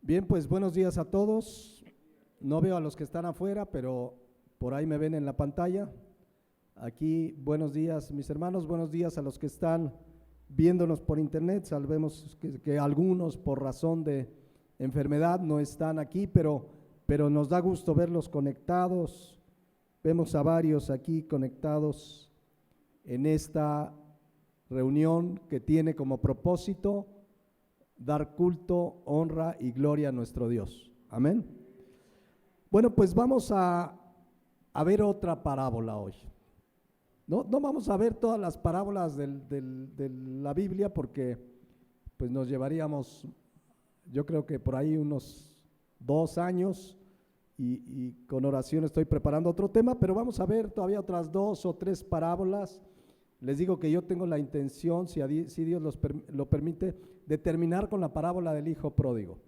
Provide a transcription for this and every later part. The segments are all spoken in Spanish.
Bien, pues buenos días a todos. No veo a los que están afuera, pero por ahí me ven en la pantalla. Aquí, buenos días, mis hermanos, buenos días a los que están viéndonos por internet. Sabemos que algunos por razón de enfermedad no están aquí, pero nos da gusto verlos conectados. Vemos a varios aquí conectados en esta reunión que tiene como propósito dar culto, honra y gloria a nuestro Dios. Amén. Bueno, pues vamos a ver otra parábola hoy. No vamos a ver todas las parábolas de la Biblia porque pues nos llevaríamos, yo creo que por ahí unos 2 años y con oración estoy preparando otro tema, pero vamos a ver todavía otras 2 o 3 parábolas. Les digo que yo tengo la intención, si Dios lo permite, de terminar con la parábola del hijo pródigo.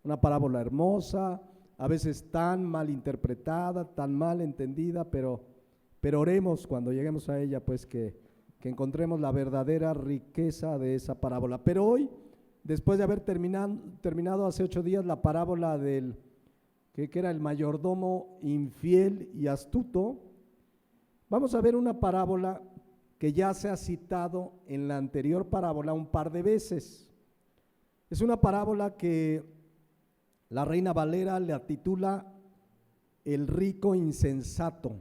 Una parábola hermosa, a veces tan mal interpretada, tan mal entendida, pero oremos cuando lleguemos a ella, pues que encontremos la verdadera riqueza de esa parábola. Pero hoy, después de haber terminado hace 8 días la parábola del que era el mayordomo infiel y astuto, vamos a ver una parábola que ya se ha citado en la anterior parábola un par de veces. Es una parábola que la Reina Valera la titula El rico insensato.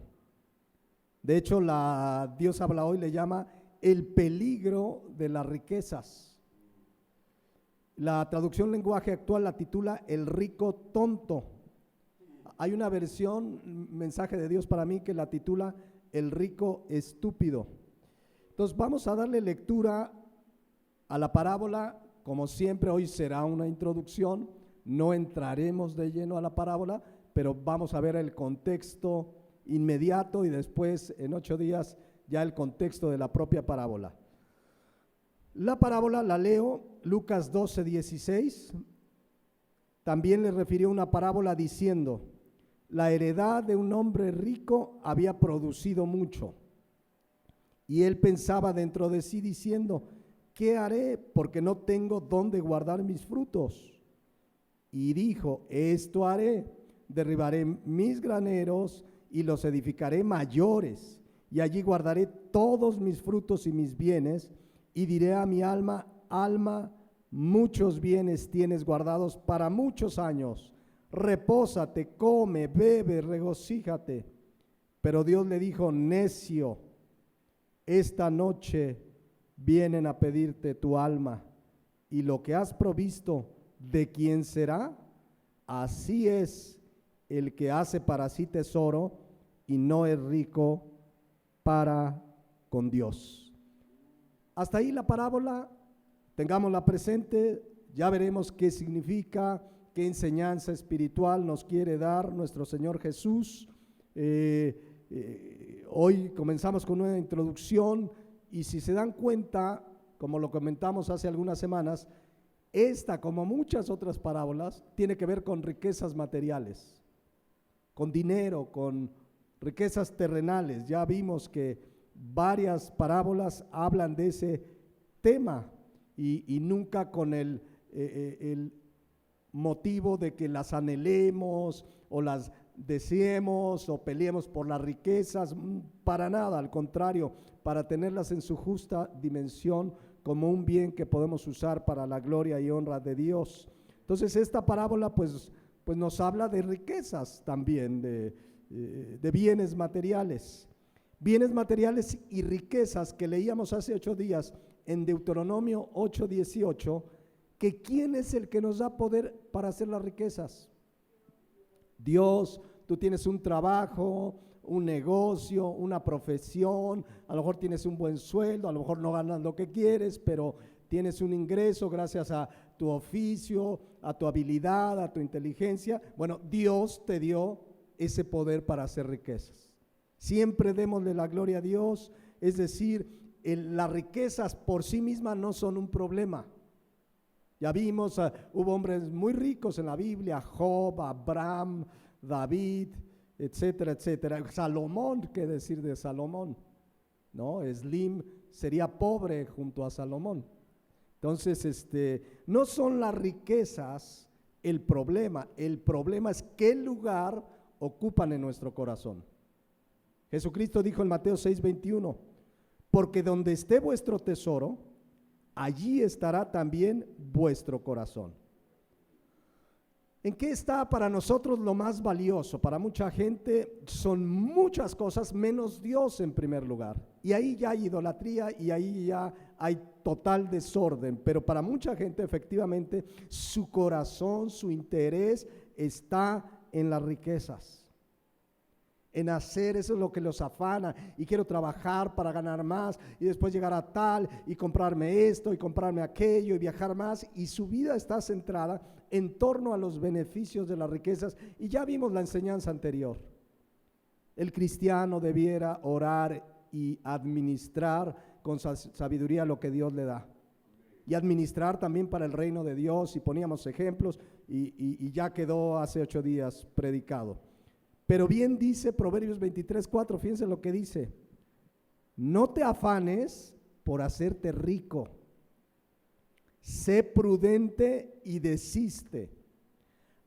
De hecho, la Dios habla hoy le llama el peligro de las riquezas. La traducción lenguaje actual la titula El rico tonto. Hay una versión, mensaje de Dios para mí, que la titula El rico estúpido. Entonces vamos a darle lectura a la parábola. Como siempre, hoy será una introducción, no entraremos de lleno a la parábola, pero vamos a ver el contexto inmediato y después en 8 días ya el contexto de la propia parábola. La parábola la leo, Lucas 12:16, también le refirió una parábola diciendo: la heredad de un hombre rico había producido mucho. Y él pensaba dentro de sí diciendo: ¿qué haré? Porque no tengo dónde guardar mis frutos. Y dijo: esto haré, derribaré mis graneros y los edificaré mayores, y allí guardaré todos mis frutos y mis bienes, y diré a mi alma: alma, muchos bienes tienes guardados para muchos años, repósate, come, bebe, regocíjate. Pero Dios le dijo: necio, esta noche vienen a pedirte tu alma, y lo que has provisto, ¿de quién será? Así es el que hace para sí tesoro y no es rico para con Dios. Hasta ahí la parábola, tengámosla presente, ya veremos qué significa, qué enseñanza espiritual nos quiere dar nuestro Señor Jesús. Hoy comenzamos con una introducción y si se dan cuenta, como lo comentamos hace algunas semanas, esta, como muchas otras parábolas, tiene que ver con riquezas materiales, con dinero, con riquezas terrenales. Ya vimos que varias parábolas hablan de ese tema y nunca con el motivo de que las anhelemos o las deseemos o peleemos por las riquezas, para nada, al contrario, para tenerlas en su justa dimensión como un bien que podemos usar para la gloria y honra de Dios. Entonces esta parábola pues nos habla de riquezas también, de bienes materiales y riquezas que leíamos hace 8 días en Deuteronomio 8:18, que ¿quién es el que nos da poder para hacer las riquezas? Dios. Tú tienes un trabajo, un negocio, una profesión, a lo mejor tienes un buen sueldo, a lo mejor no ganas lo que quieres, pero tienes un ingreso gracias a tu oficio, a tu habilidad, a tu inteligencia. Bueno, Dios te dio ese poder para hacer riquezas. Siempre démosle la gloria a Dios, es decir, las riquezas por sí mismas no son un problema. Ya vimos, hubo hombres muy ricos en la Biblia: Job, Abraham, David, etcétera, etcétera. Salomón, ¿qué decir de Salomón? ¿No? Slim sería pobre junto a Salomón. Entonces, no son las riquezas el problema es qué lugar ocupan en nuestro corazón. Jesucristo dijo en Mateo 6:21, porque donde esté vuestro tesoro, allí estará también vuestro corazón. ¿En qué está para nosotros lo más valioso? Para mucha gente son muchas cosas menos Dios en primer lugar. Y ahí ya hay idolatría y ahí ya hay total desorden. Pero para mucha gente efectivamente su corazón, su interés está en las riquezas. En hacer, eso es lo que los afana, y quiero trabajar para ganar más y después llegar a tal y comprarme esto y comprarme aquello y viajar más, y su vida está centrada en torno a los beneficios de las riquezas. Y ya vimos la enseñanza anterior. El cristiano debiera orar y administrar con sabiduría lo que Dios le da, y administrar también para el reino de Dios, y poníamos ejemplos y ya quedó hace 8 días predicado. Pero bien dice Proverbios 23:4, fíjense lo que dice: no te afanes por hacerte rico, sé prudente y desiste.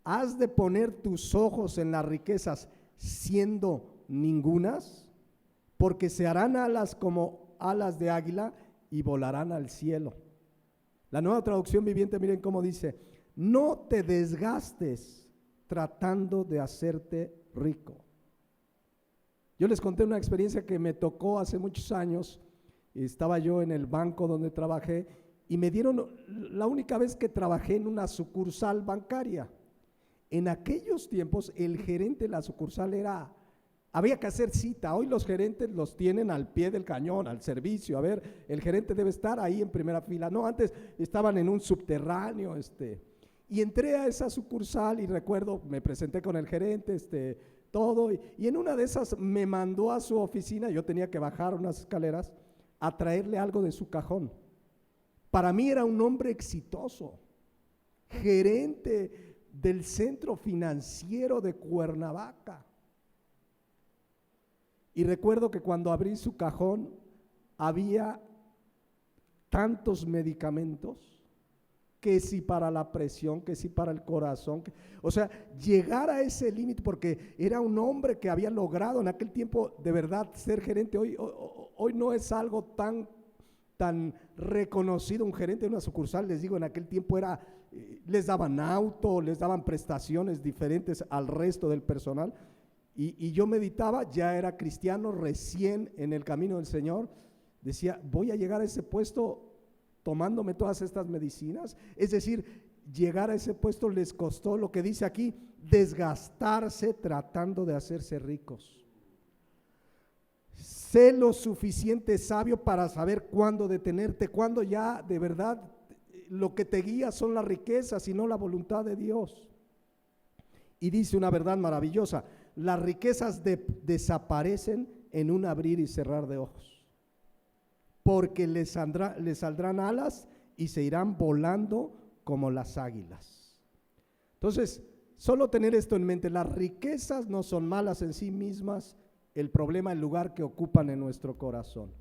¿Has de poner tus ojos en las riquezas siendo ningunas? Porque se harán alas como alas de águila y volarán al cielo. La Nueva Traducción Viviente, miren cómo dice: no te desgastes tratando de hacerte rico. Yo les conté una experiencia que me tocó hace muchos años. Estaba yo en el banco donde trabajé y me dieron, la única vez que trabajé en una sucursal bancaria. En aquellos tiempos el gerente de la sucursal había que hacer cita. Hoy los gerentes los tienen al pie del cañón, al servicio. A ver, el gerente debe estar ahí en primera fila. No, antes estaban en un subterráneo, y entré a esa sucursal y recuerdo, me presenté con el gerente, todo, y en una de esas me mandó a su oficina. Yo tenía que bajar unas escaleras a traerle algo de su cajón. Para mí era un hombre exitoso, gerente del centro financiero de Cuernavaca. Y recuerdo que cuando abrí su cajón había tantos medicamentos, que si para la presión, que si para el corazón, o sea, llegar a ese límite, porque era un hombre que había logrado en aquel tiempo de verdad ser gerente. Hoy no es algo tan reconocido un gerente de una sucursal. Les digo, en aquel tiempo les daban auto, les daban prestaciones diferentes al resto del personal, y yo meditaba, ya era cristiano, recién en el camino del Señor, decía, voy a llegar a ese puesto tomándome todas estas medicinas. Es decir, llegar a ese puesto les costó, lo que dice aquí, desgastarse tratando de hacerse ricos. Sé lo suficiente sabio para saber cuándo detenerte, cuándo ya de verdad lo que te guía son las riquezas y no la voluntad de Dios. Y dice una verdad maravillosa: las riquezas desaparecen en un abrir y cerrar de ojos, porque les saldrán alas y se irán volando como las águilas. Entonces, solo tener esto en mente: las riquezas no son malas en sí mismas, el problema es el lugar que ocupan en nuestro corazón.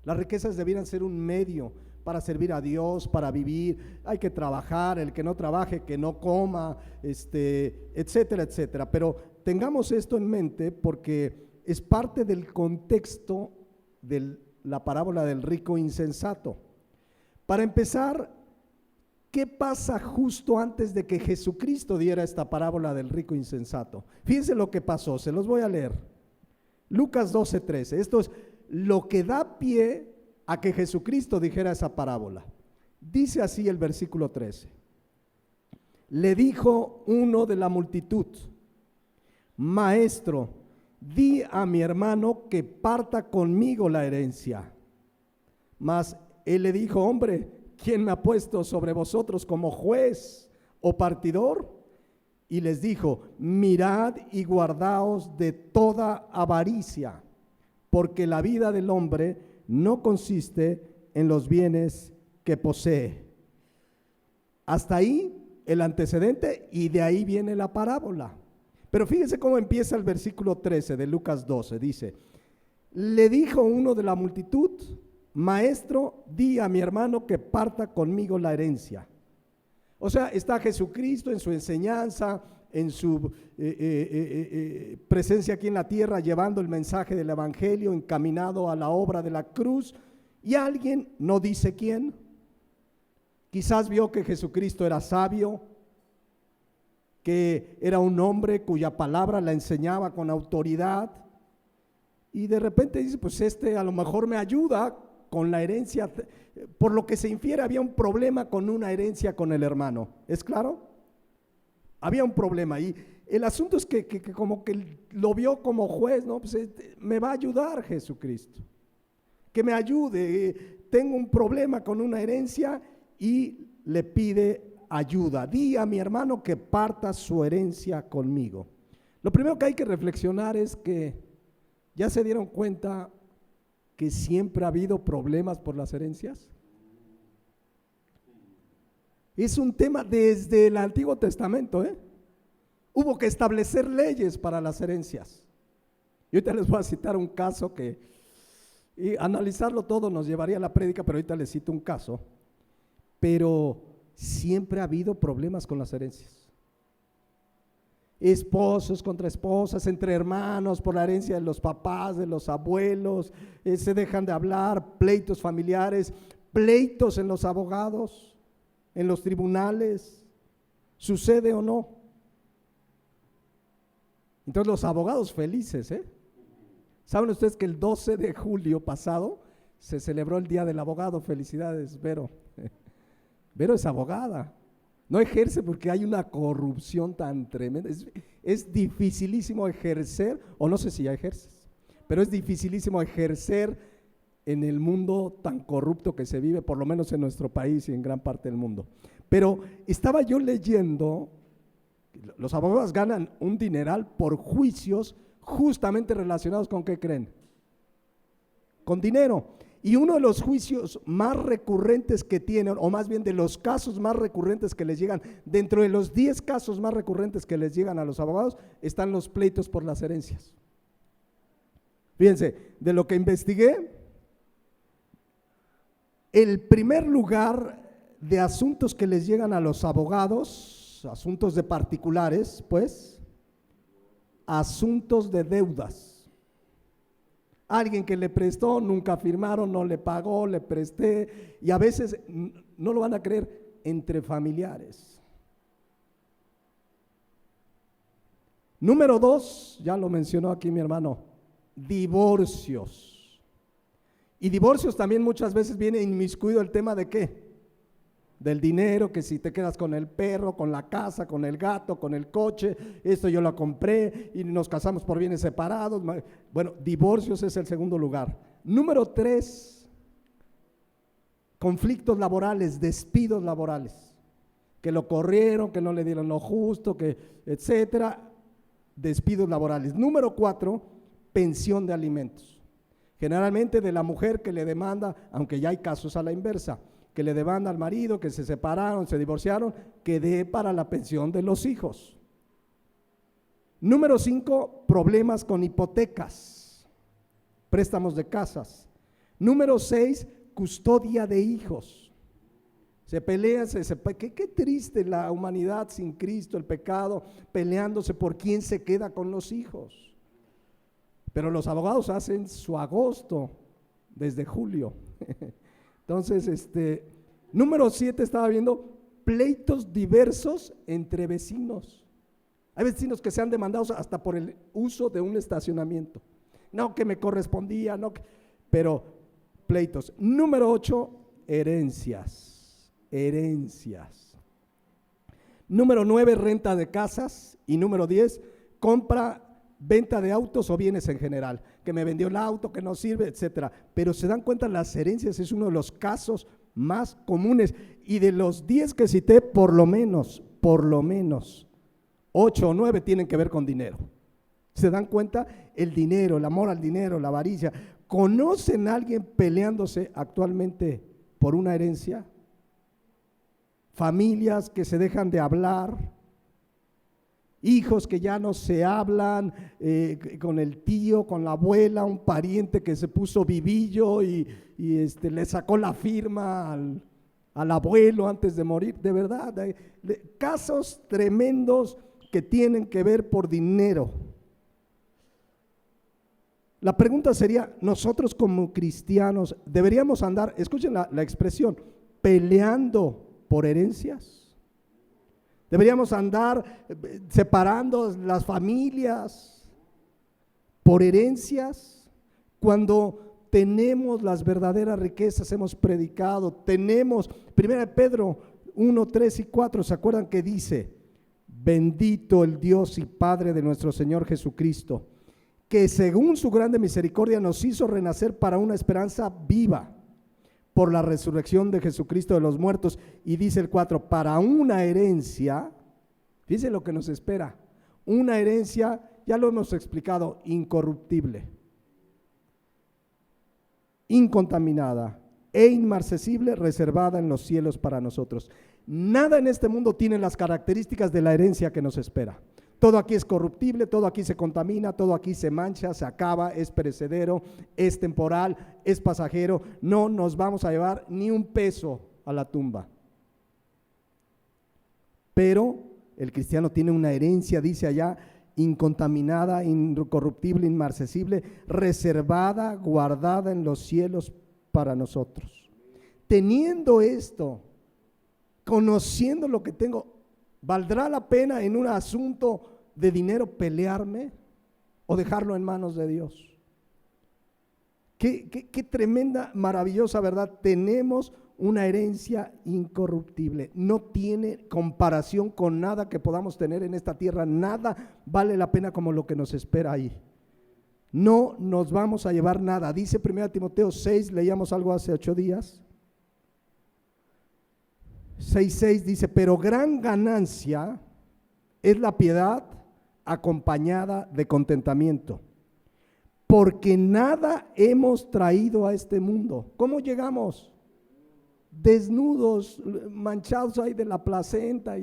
Las riquezas debieran ser un medio para servir a Dios, para vivir. Hay que trabajar, el que no trabaje, que no coma, etcétera, etcétera. Pero tengamos esto en mente porque es parte del contexto de la parábola del rico insensato. Para empezar, ¿qué pasa justo antes de que Jesucristo diera esta parábola del rico insensato? Fíjense lo que pasó, se los voy a leer. Lucas 12:13. Esto es lo que da pie a que Jesucristo dijera esa parábola. Dice así el versículo 13: le dijo uno de la multitud: maestro, di a mi hermano que parta conmigo la herencia. Mas él le dijo: hombre, ¿quién me ha puesto sobre vosotros como juez o partidor? Y les dijo: mirad y guardaos de toda avaricia, porque la vida del hombre no consiste en los bienes que posee. Hasta ahí el antecedente, y de ahí viene la parábola. Pero fíjense cómo empieza el versículo 13 de Lucas 12. Dice: le dijo uno de la multitud: maestro, di a mi hermano que parta conmigo la herencia. O sea, está Jesucristo en su enseñanza, en su presencia aquí en la tierra, llevando el mensaje del evangelio, encaminado a la obra de la cruz, y alguien, no dice quién, quizás vio que Jesucristo era sabio, que era un hombre cuya palabra la enseñaba con autoridad, y de repente dice, pues a lo mejor me ayuda con la herencia. Por lo que se infiere, había un problema con una herencia con el hermano, ¿es claro? Había un problema, y el asunto es que como que lo vio como juez, ¿no? Pues me va a ayudar Jesucristo, que me ayude, tengo un problema con una herencia, y le pide ayuda. Di a mi hermano que parta su herencia conmigo. Lo primero que hay que reflexionar es que ya se dieron cuenta que siempre ha habido problemas por las herencias. Es un tema desde el Antiguo Testamento, Hubo que establecer leyes para las herencias. Y ahorita les voy a citar un caso y analizarlo todo nos llevaría a la prédica, pero ahorita les cito un caso. Pero siempre ha habido problemas con las herencias. Esposos contra esposas, entre hermanos, por la herencia de los papás, de los abuelos, se dejan de hablar, pleitos familiares, pleitos en los abogados, en los tribunales, ¿sucede o no? Entonces los abogados felices, ¿saben ustedes que el 12 de julio pasado se celebró el Día del Abogado? Felicidades, Vero. Vero es abogada. No ejerce porque hay una corrupción tan tremenda. Es dificilísimo ejercer, o no sé si ya ejerces, pero es dificilísimo ejercer en el mundo tan corrupto que se vive, por lo menos en nuestro país y en gran parte del mundo. Pero estaba yo leyendo, los abogados ganan un dineral por juicios justamente relacionados con ¿qué creen? Con dinero. Y uno de los juicios más recurrentes que tienen, o más bien de los casos más recurrentes que les llegan, dentro de los 10 casos más recurrentes que les llegan a los abogados, están los pleitos por las herencias. Fíjense, de lo que investigué, el primer lugar de asuntos que les llegan a los abogados, asuntos de particulares, pues, asuntos de deudas. Alguien que le prestó, nunca firmaron, no le pagó, le presté, y a veces, no lo van a creer, entre familiares. Número 2, ya lo mencionó aquí mi hermano, divorcios. Y divorcios también muchas veces viene inmiscuido el tema de ¿qué? Del dinero, que si te quedas con el perro, con la casa, con el gato, con el coche, esto yo lo compré y nos casamos por bienes separados. Bueno, divorcios es el segundo lugar. Número 3, conflictos laborales, despidos laborales, que lo corrieron, que no le dieron lo justo, que etcétera, despidos laborales. Número 4, pensión de alimentos, generalmente de la mujer que le demanda, aunque ya hay casos a la inversa, que le demanda al marido, que se separaron, se divorciaron, que dé para la pensión de los hijos. Número 5, problemas con hipotecas, préstamos de casas. Número 6, custodia de hijos. Se pelean, qué triste la humanidad sin Cristo, el pecado, peleándose por quién se queda con los hijos. Pero los abogados hacen su agosto desde julio. Entonces, número 7, estaba viendo pleitos diversos entre vecinos. Hay vecinos que se han demandado hasta por el uso de un estacionamiento. No, que me correspondía, no, pero pleitos. Número 8, herencias. Número 9, renta de casas. Y número 10, compra, venta de autos o bienes en general, que me vendió el auto, que no sirve, etcétera. Pero se dan cuenta, las herencias es uno de los casos más comunes, y de los 10 que cité, por lo menos 8 o 9 tienen que ver con dinero. ¿Se dan cuenta? El dinero, el amor al dinero, la avaricia. ¿Conocen a alguien peleándose actualmente por una herencia? Familias que se dejan de hablar, hijos que ya no se hablan, con el tío, con la abuela, un pariente que se puso vivillo y le sacó la firma al abuelo antes de morir, de verdad, casos tremendos que tienen que ver por dinero. La pregunta sería, nosotros como cristianos deberíamos andar, escuchen la expresión, peleando por herencias. Deberíamos andar separando las familias por herencias, cuando tenemos las verdaderas riquezas, hemos predicado, tenemos, 1 Pedro 1, 3 y 4, ¿se acuerdan que dice? Bendito el Dios y Padre de nuestro Señor Jesucristo, que según su grande misericordia nos hizo renacer para una esperanza viva por la resurrección de Jesucristo de los muertos. Y dice el 4, para una herencia, fíjense lo que nos espera, una herencia, ya lo hemos explicado, incorruptible, incontaminada e inmarcesible, reservada en los cielos para nosotros. Nada en este mundo tiene las características de la herencia que nos espera. Todo aquí es corruptible, todo aquí se contamina, todo aquí se mancha, se acaba, es perecedero, es temporal, es pasajero. No nos vamos a llevar ni un peso a la tumba. Pero el cristiano tiene una herencia, dice allá, incontaminada, incorruptible, inmarcesible, reservada, guardada en los cielos para nosotros. Teniendo esto, conociendo lo que tengo, ¿valdrá la pena en un asunto de dinero pelearme o dejarlo en manos de Dios? Qué tremenda, maravillosa verdad. Tenemos una herencia incorruptible, no tiene comparación con nada que podamos tener en esta tierra, nada vale la pena como lo que nos espera ahí. No nos vamos a llevar nada. Dice 1 Timoteo 6, leíamos algo hace 8 días. 6:6 dice, pero gran ganancia es la piedad acompañada de contentamiento, porque nada hemos traído a este mundo. ¿Cómo llegamos? Desnudos, manchados ahí de la placenta.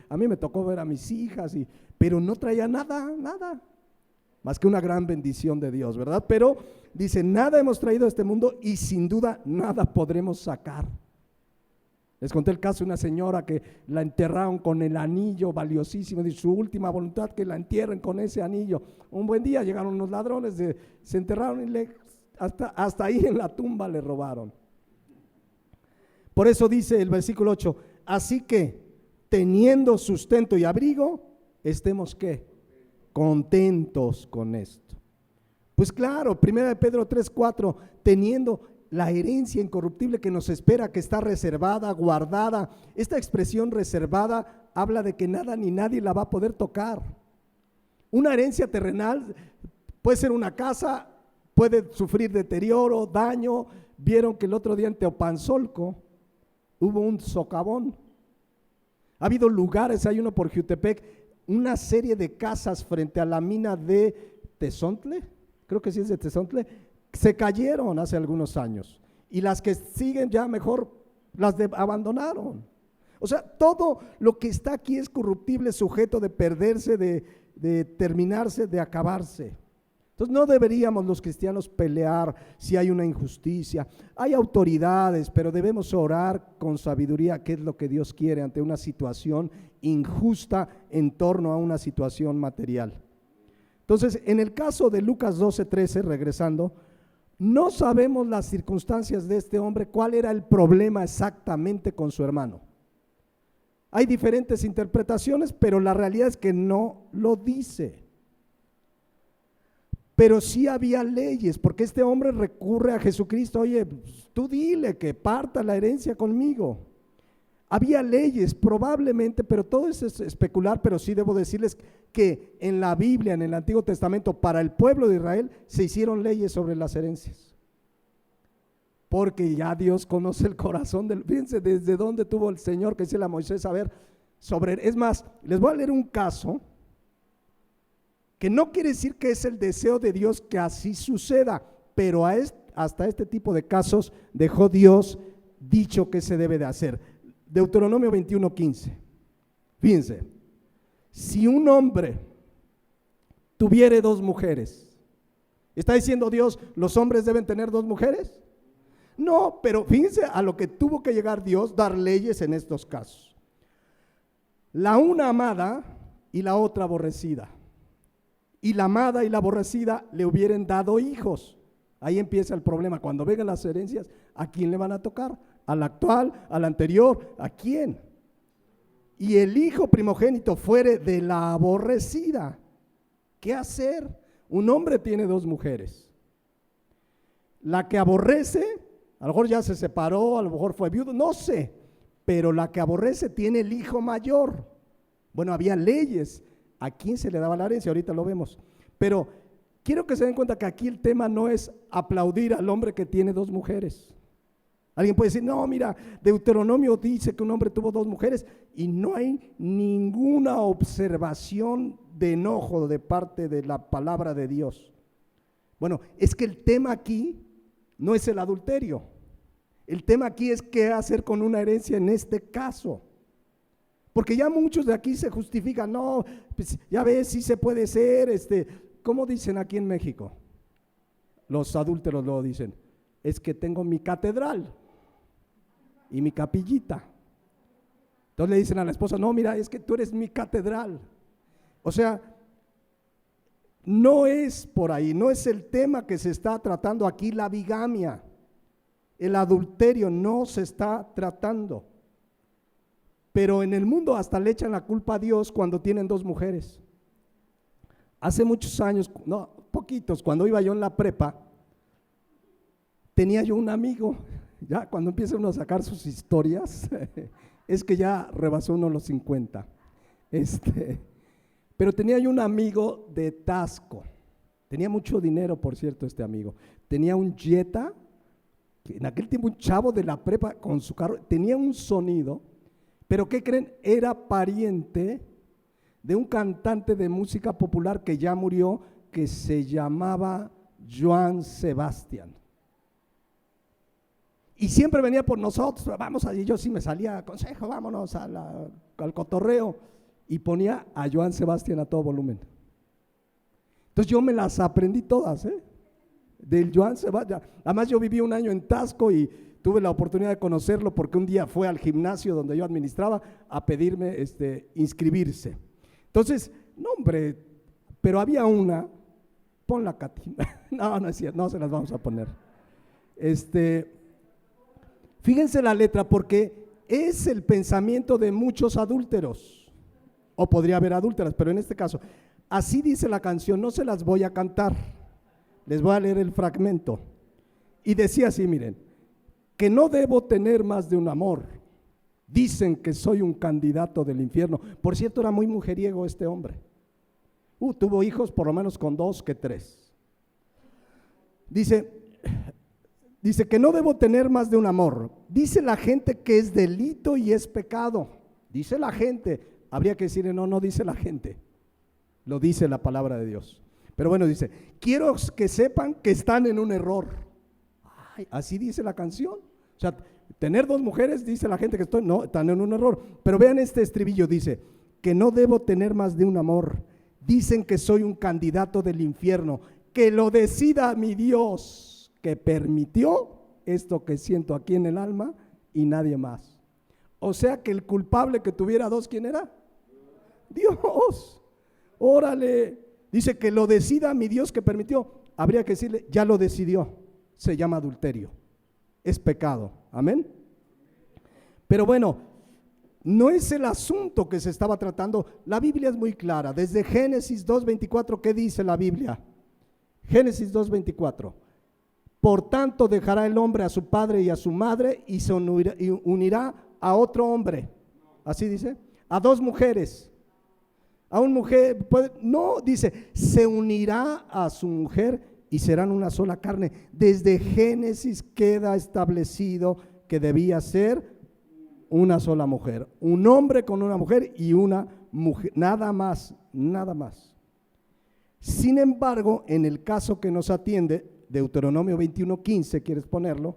A mí me tocó ver a mis hijas, pero no traía nada, más que una gran bendición de Dios, ¿verdad? Pero dice, nada hemos traído a este mundo y sin duda nada podremos sacar. Les conté el caso de una señora que la enterraron con el anillo valiosísimo, de su última voluntad que la entierren con ese anillo. Un buen día llegaron unos ladrones, se enterraron y hasta ahí en la tumba le robaron. Por eso dice el versículo 8, así que teniendo sustento y abrigo, estemos ¿qué? Contentos con esto. Pues claro, 1 Pedro 3:4, teniendo la herencia incorruptible que nos espera, que está reservada, guardada. Esta expresión reservada habla de que nada ni nadie la va a poder tocar. Una herencia terrenal puede ser una casa, puede sufrir deterioro, daño. Vieron que el otro día en Teopanzolco hubo un socavón. Ha habido lugares, hay uno por Jutepec, una serie de casas frente a la mina de Tezontle, creo que sí es de Tezontle, se cayeron hace algunos años, y las que siguen ya mejor las abandonaron. O sea, todo lo que está aquí es corruptible, sujeto de perderse, de terminarse, de acabarse. Entonces no deberíamos los cristianos pelear si hay una injusticia. Hay autoridades, pero debemos orar con sabiduría qué es lo que Dios quiere ante una situación injusta en torno a una situación material. Entonces, en el caso de Lucas 12:13, regresando, no sabemos las circunstancias de este hombre, cuál era el problema exactamente con su hermano. Hay diferentes interpretaciones, pero la realidad es que no lo dice. Pero sí había leyes, porque este hombre recurre a Jesucristo, oye, tú dile que parta la herencia conmigo. Había leyes probablemente, pero todo eso es especular, pero sí debo decirles que en la Biblia, en el Antiguo Testamento, para el pueblo de Israel se hicieron leyes sobre las herencias. Porque ya Dios conoce el corazón del, fíjense desde dónde tuvo el Señor que dice a Moisés a ver sobre, es más, les voy a leer un caso que no quiere decir que es el deseo de Dios que así suceda, pero hasta este tipo de casos dejó Dios dicho que se debe de hacer. Deuteronomio 21:15. Fíjense, si un hombre tuviere 2 mujeres, ¿está diciendo Dios los hombres deben tener 2 mujeres? No, pero fíjense a lo que tuvo que llegar Dios, dar leyes en estos casos. La una amada y la otra aborrecida. Y la amada y la aborrecida le hubieran dado hijos. Ahí empieza el problema. Cuando vengan las herencias, ¿a quién le van a tocar? ¿Al actual? ¿Al anterior? ¿A quién? Y el hijo primogénito fuere de la aborrecida. ¿Qué hacer? Un hombre tiene dos mujeres. La que aborrece, a lo mejor ya se separó, a lo mejor fue viudo, no sé, pero la que aborrece tiene el hijo mayor. Bueno, había leyes. ¿A quién se le daba la herencia? Ahorita lo vemos. Pero quiero que se den cuenta que aquí el tema no es aplaudir al hombre que tiene dos mujeres. Alguien puede decir, no, mira, Deuteronomio dice que un hombre tuvo dos mujeres y no hay ninguna observación de enojo de parte de la palabra de Dios. Bueno, es que el tema aquí no es el adulterio. El tema aquí es qué hacer con una herencia en este caso. Porque ya muchos de aquí se justifican, no, pues ya ves, sí se puede ser, ¿cómo dicen aquí en México? Los adúlteros luego dicen, es que tengo mi catedral y mi capillita. Entonces le dicen a la esposa, no, mira, es que tú eres mi catedral. O sea, no es por ahí, no es el tema que se está tratando aquí, la bigamia. El adulterio no se está tratando. Pero en el mundo hasta le echan la culpa a Dios cuando tienen dos mujeres. Hace muchos años, no, poquitos, cuando iba yo en la prepa, tenía yo un amigo, ya cuando empieza uno a sacar sus historias, es que ya rebasó uno los 50. Pero tenía yo un amigo de Tasco, tenía mucho dinero, por cierto, este amigo. Tenía un Jetta, que en aquel tiempo un chavo de la prepa con su carro, tenía un sonido. Pero ¿qué creen? Era pariente de un cantante de música popular que ya murió, que se llamaba Joan Sebastián. Y siempre venía por nosotros, vamos allí, yo sí me salía a consejo, vámonos al cotorreo, y ponía a Joan Sebastián a todo volumen. Entonces yo me las aprendí todas, del Joan Sebastián. Además yo viví un año en Tasco y tuve la oportunidad de conocerlo porque un día fue al gimnasio donde yo administraba a pedirme inscribirse. Entonces, no hombre, pero había una, pon la Catina, no es cierto, no se las vamos a poner. Fíjense la letra porque es el pensamiento de muchos adúlteros, o podría haber adúlteras, pero en este caso, así dice la canción, no se las voy a cantar, les voy a leer el fragmento. Y decía así, miren, que no debo tener más de un amor. Dicen que soy un candidato del infierno. Por cierto, era muy mujeriego este hombre. Tuvo hijos por lo menos con 2 que 3. Dice que no debo tener más de un amor. Dice la gente que es delito y es pecado. Dice la gente. Habría que decirle, no dice la gente. Lo dice la palabra de Dios. Pero bueno, dice, quiero que sepan que están en un error. Ay, así dice la canción. O sea, tener 2 mujeres, dice la gente que están en un error. Pero vean este estribillo, dice, que no debo tener más de un amor. Dicen que soy un candidato del infierno, que lo decida mi Dios, que permitió esto que siento aquí en el alma y nadie más. O sea que el culpable que tuviera 2, ¿quién era? Dios. Órale. Dice que lo decida mi Dios que permitió. Habría que decirle, ya lo decidió. Se llama adulterio. Es pecado, amén. Pero bueno, no es el asunto que se estaba tratando. La Biblia es muy clara, desde Génesis 2:24, ¿qué dice la Biblia? Génesis 2:24, por tanto dejará el hombre a su padre y a su madre y se unirá a otro hombre, así dice, a 2 mujeres, a una mujer, no, dice, se unirá a su mujer y serán una sola carne. Desde Génesis queda establecido que debía ser una sola mujer, un hombre con una mujer y una mujer, nada más, nada más. Sin embargo, en el caso que nos atiende, Deuteronomio 21:15, ¿quieres ponerlo?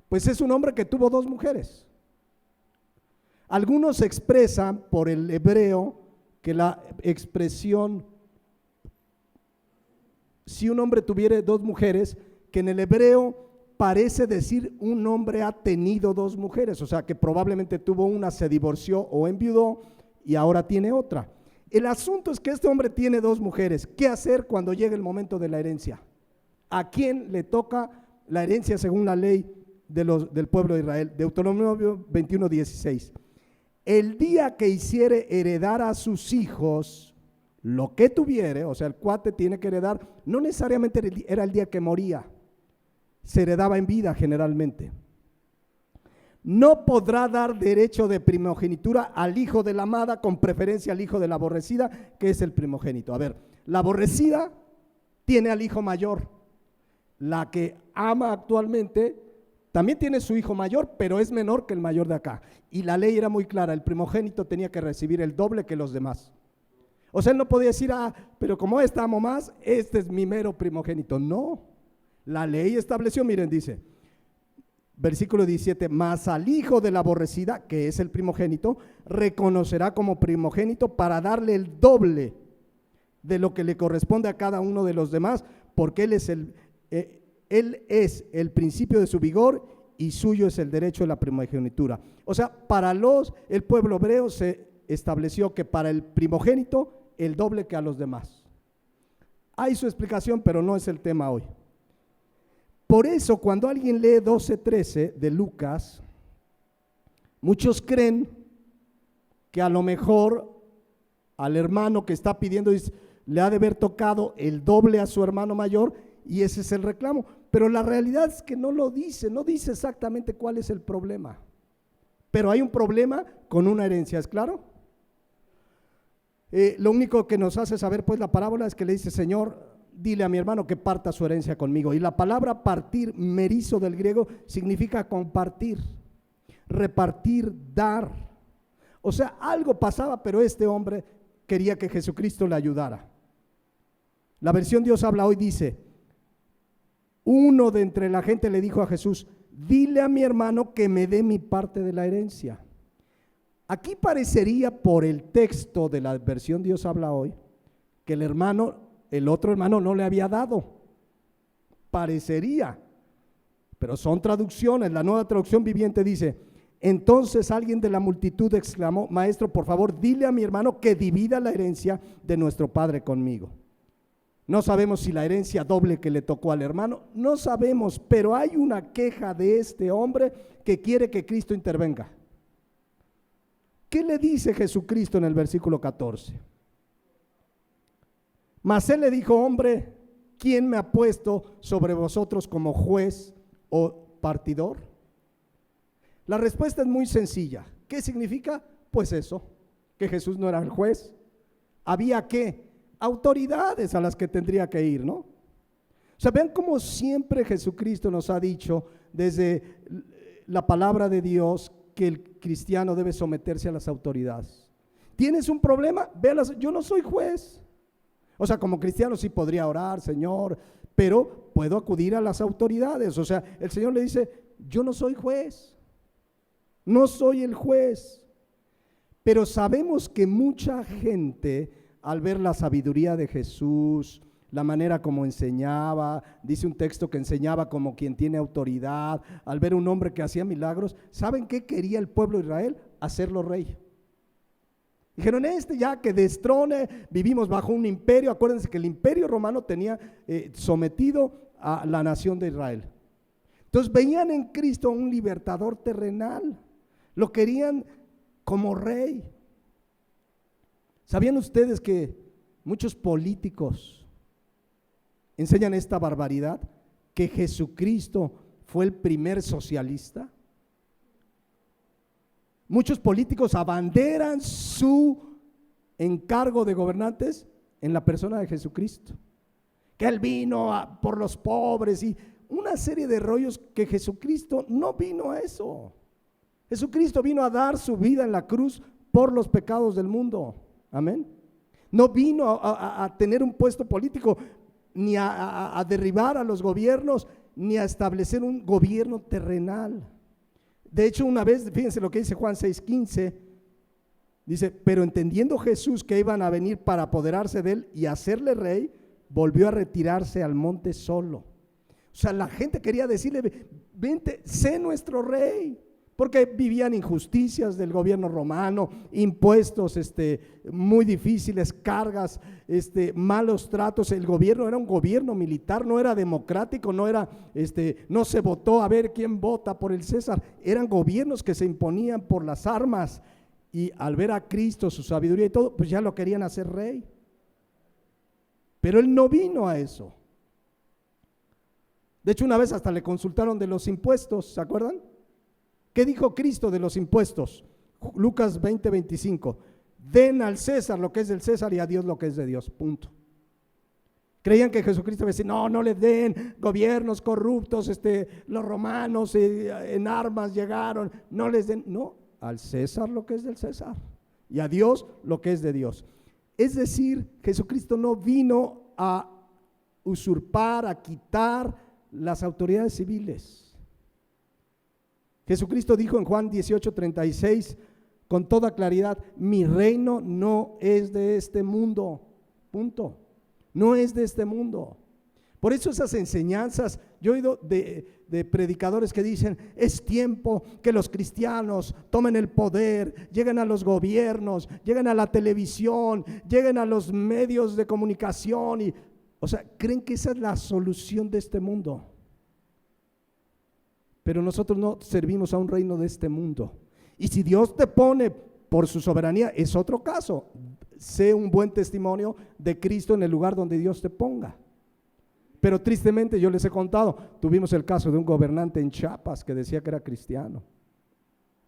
Pues es un hombre que tuvo 2 mujeres. Algunos expresan por el hebreo que la expresión, si un hombre tuviera 2 mujeres, que en el hebreo parece decir un hombre ha tenido dos mujeres, o sea que probablemente tuvo una, se divorció o enviudó y ahora tiene otra. El asunto es que este hombre tiene dos mujeres. ¿Qué hacer cuando llegue el momento de la herencia? ¿A quién le toca la herencia según la ley del pueblo de Israel? Deuteronomio 21:16. El día que hiciere heredar a sus hijos lo que tuviere, o sea, el cuate tiene que heredar, no necesariamente era el día que moría, se heredaba en vida generalmente. No podrá dar derecho de primogenitura al hijo de la amada, con preferencia al hijo de la aborrecida, que es el primogénito. A ver, la aborrecida tiene al hijo mayor, la que ama actualmente también tiene su hijo mayor, pero es menor que el mayor de acá. Y la ley era muy clara, el primogénito tenía que recibir el doble que los demás. O sea, él no podía decir, pero como esta amo más, este es mi mero primogénito. No, la ley estableció, miren, dice, versículo 17, mas al hijo de la aborrecida, que es el primogénito, reconocerá como primogénito para darle el doble de lo que le corresponde a cada uno de los demás, porque él es el principio de su vigor y suyo es el derecho de la primogenitura. O sea, para el pueblo hebreo se estableció que para el primogénito el doble que a los demás. Hay su explicación, pero no es el tema hoy. Por eso, cuando alguien lee 12:13 de Lucas, muchos creen que a lo mejor al hermano que está pidiendo le ha de haber tocado el doble a su hermano mayor y ese es el reclamo. Pero la realidad es que no lo dice, no dice exactamente cuál es el problema. Pero hay un problema con una herencia, ¿es claro? Lo único que nos hace saber pues la parábola es que le dice, Señor, dile a mi hermano que parta su herencia conmigo. Y la palabra partir, merizo del griego, significa compartir, repartir, dar. O sea, algo pasaba, pero este hombre quería que Jesucristo le ayudara. La versión Dios habla hoy dice, uno de entre la gente le dijo a Jesús, dile a mi hermano que me dé mi parte de la herencia. Aquí parecería por el texto de la versión Dios habla hoy, que el otro hermano no le había dado. Parecería, pero son traducciones. La Nueva Traducción Viviente dice, entonces alguien de la multitud exclamó, maestro, por favor, dile a mi hermano que divida la herencia de nuestro padre conmigo. No sabemos si la herencia doble que le tocó al hermano, no sabemos, pero hay una queja de este hombre que quiere que Cristo intervenga. ¿Qué le dice Jesucristo en el versículo 14? Mas él le dijo, hombre, ¿quién me ha puesto sobre vosotros como juez o partidor? La respuesta es muy sencilla. ¿Qué significa? Pues eso, que Jesús no era el juez. Había ¿qué? Autoridades a las que tendría que ir, ¿no? O sea, vean cómo siempre Jesucristo nos ha dicho desde la palabra de Dios que el cristiano debe someterse a las autoridades. ¿Tienes un problema? Véalas, yo no soy juez. O sea, como cristiano sí podría orar, Señor, pero puedo acudir a las autoridades. O sea, el Señor le dice, yo no soy juez, no soy el juez. Pero sabemos que mucha gente, al ver la sabiduría de Jesús, la manera como enseñaba, dice un texto que enseñaba como quien tiene autoridad, al ver un hombre que hacía milagros, ¿saben qué quería el pueblo de Israel? Hacerlo rey. Dijeron, ya que destrone, vivimos bajo un imperio. Acuérdense que el imperio romano tenía sometido a la nación de Israel. Entonces veían en Cristo un libertador terrenal, lo querían como rey. ¿Sabían ustedes que muchos políticos enseñan esta barbaridad? Que Jesucristo fue el primer socialista. Muchos políticos abanderan su encargo de gobernantes en la persona de Jesucristo, que Él vino por los pobres y una serie de rollos, que Jesucristo no vino a eso. Jesucristo vino a dar su vida en la cruz por los pecados del mundo. Amén. No vino a tener un puesto político, ni a derribar a los gobiernos, ni a establecer un gobierno terrenal. De hecho, una vez, fíjense lo que dice Juan 6:15, dice, pero entendiendo Jesús que iban a venir para apoderarse de él y hacerle rey, volvió a retirarse al monte solo. O sea, la gente quería decirle, vente, sé nuestro rey, porque vivían injusticias del gobierno romano, impuestos muy difíciles, cargas, malos tratos. El gobierno era un gobierno militar, no era democrático, no se votó a ver quién vota por el César. Eran gobiernos que se imponían por las armas, y al ver a Cristo, su sabiduría y todo, pues ya lo querían hacer rey. Pero él no vino a eso. De hecho, una vez hasta le consultaron de los impuestos, ¿se acuerdan? ¿Qué dijo Cristo de los impuestos? Lucas 20:25. Den al César lo que es del César y a Dios lo que es de Dios, punto. Creían que Jesucristo iba a decir, no le den, gobiernos corruptos, los romanos en armas llegaron, no les den. No, al César lo que es del César y a Dios lo que es de Dios. Es decir, Jesucristo no vino a usurpar, a quitar las autoridades civiles. Jesucristo dijo en Juan 18:36 con toda claridad, mi reino no es de este mundo, punto, no es de este mundo. Por eso esas enseñanzas, yo he oído de predicadores que dicen, es tiempo que los cristianos tomen el poder, lleguen a los gobiernos, lleguen a la televisión, lleguen a los medios de comunicación, o sea, creen que esa es la solución de este mundo. Pero nosotros no servimos a un reino de este mundo. Y si Dios te pone por su soberanía, es otro caso. Sé un buen testimonio de Cristo en el lugar donde Dios te ponga. Pero tristemente yo les he contado, tuvimos el caso de un gobernante en Chiapas que decía que era cristiano.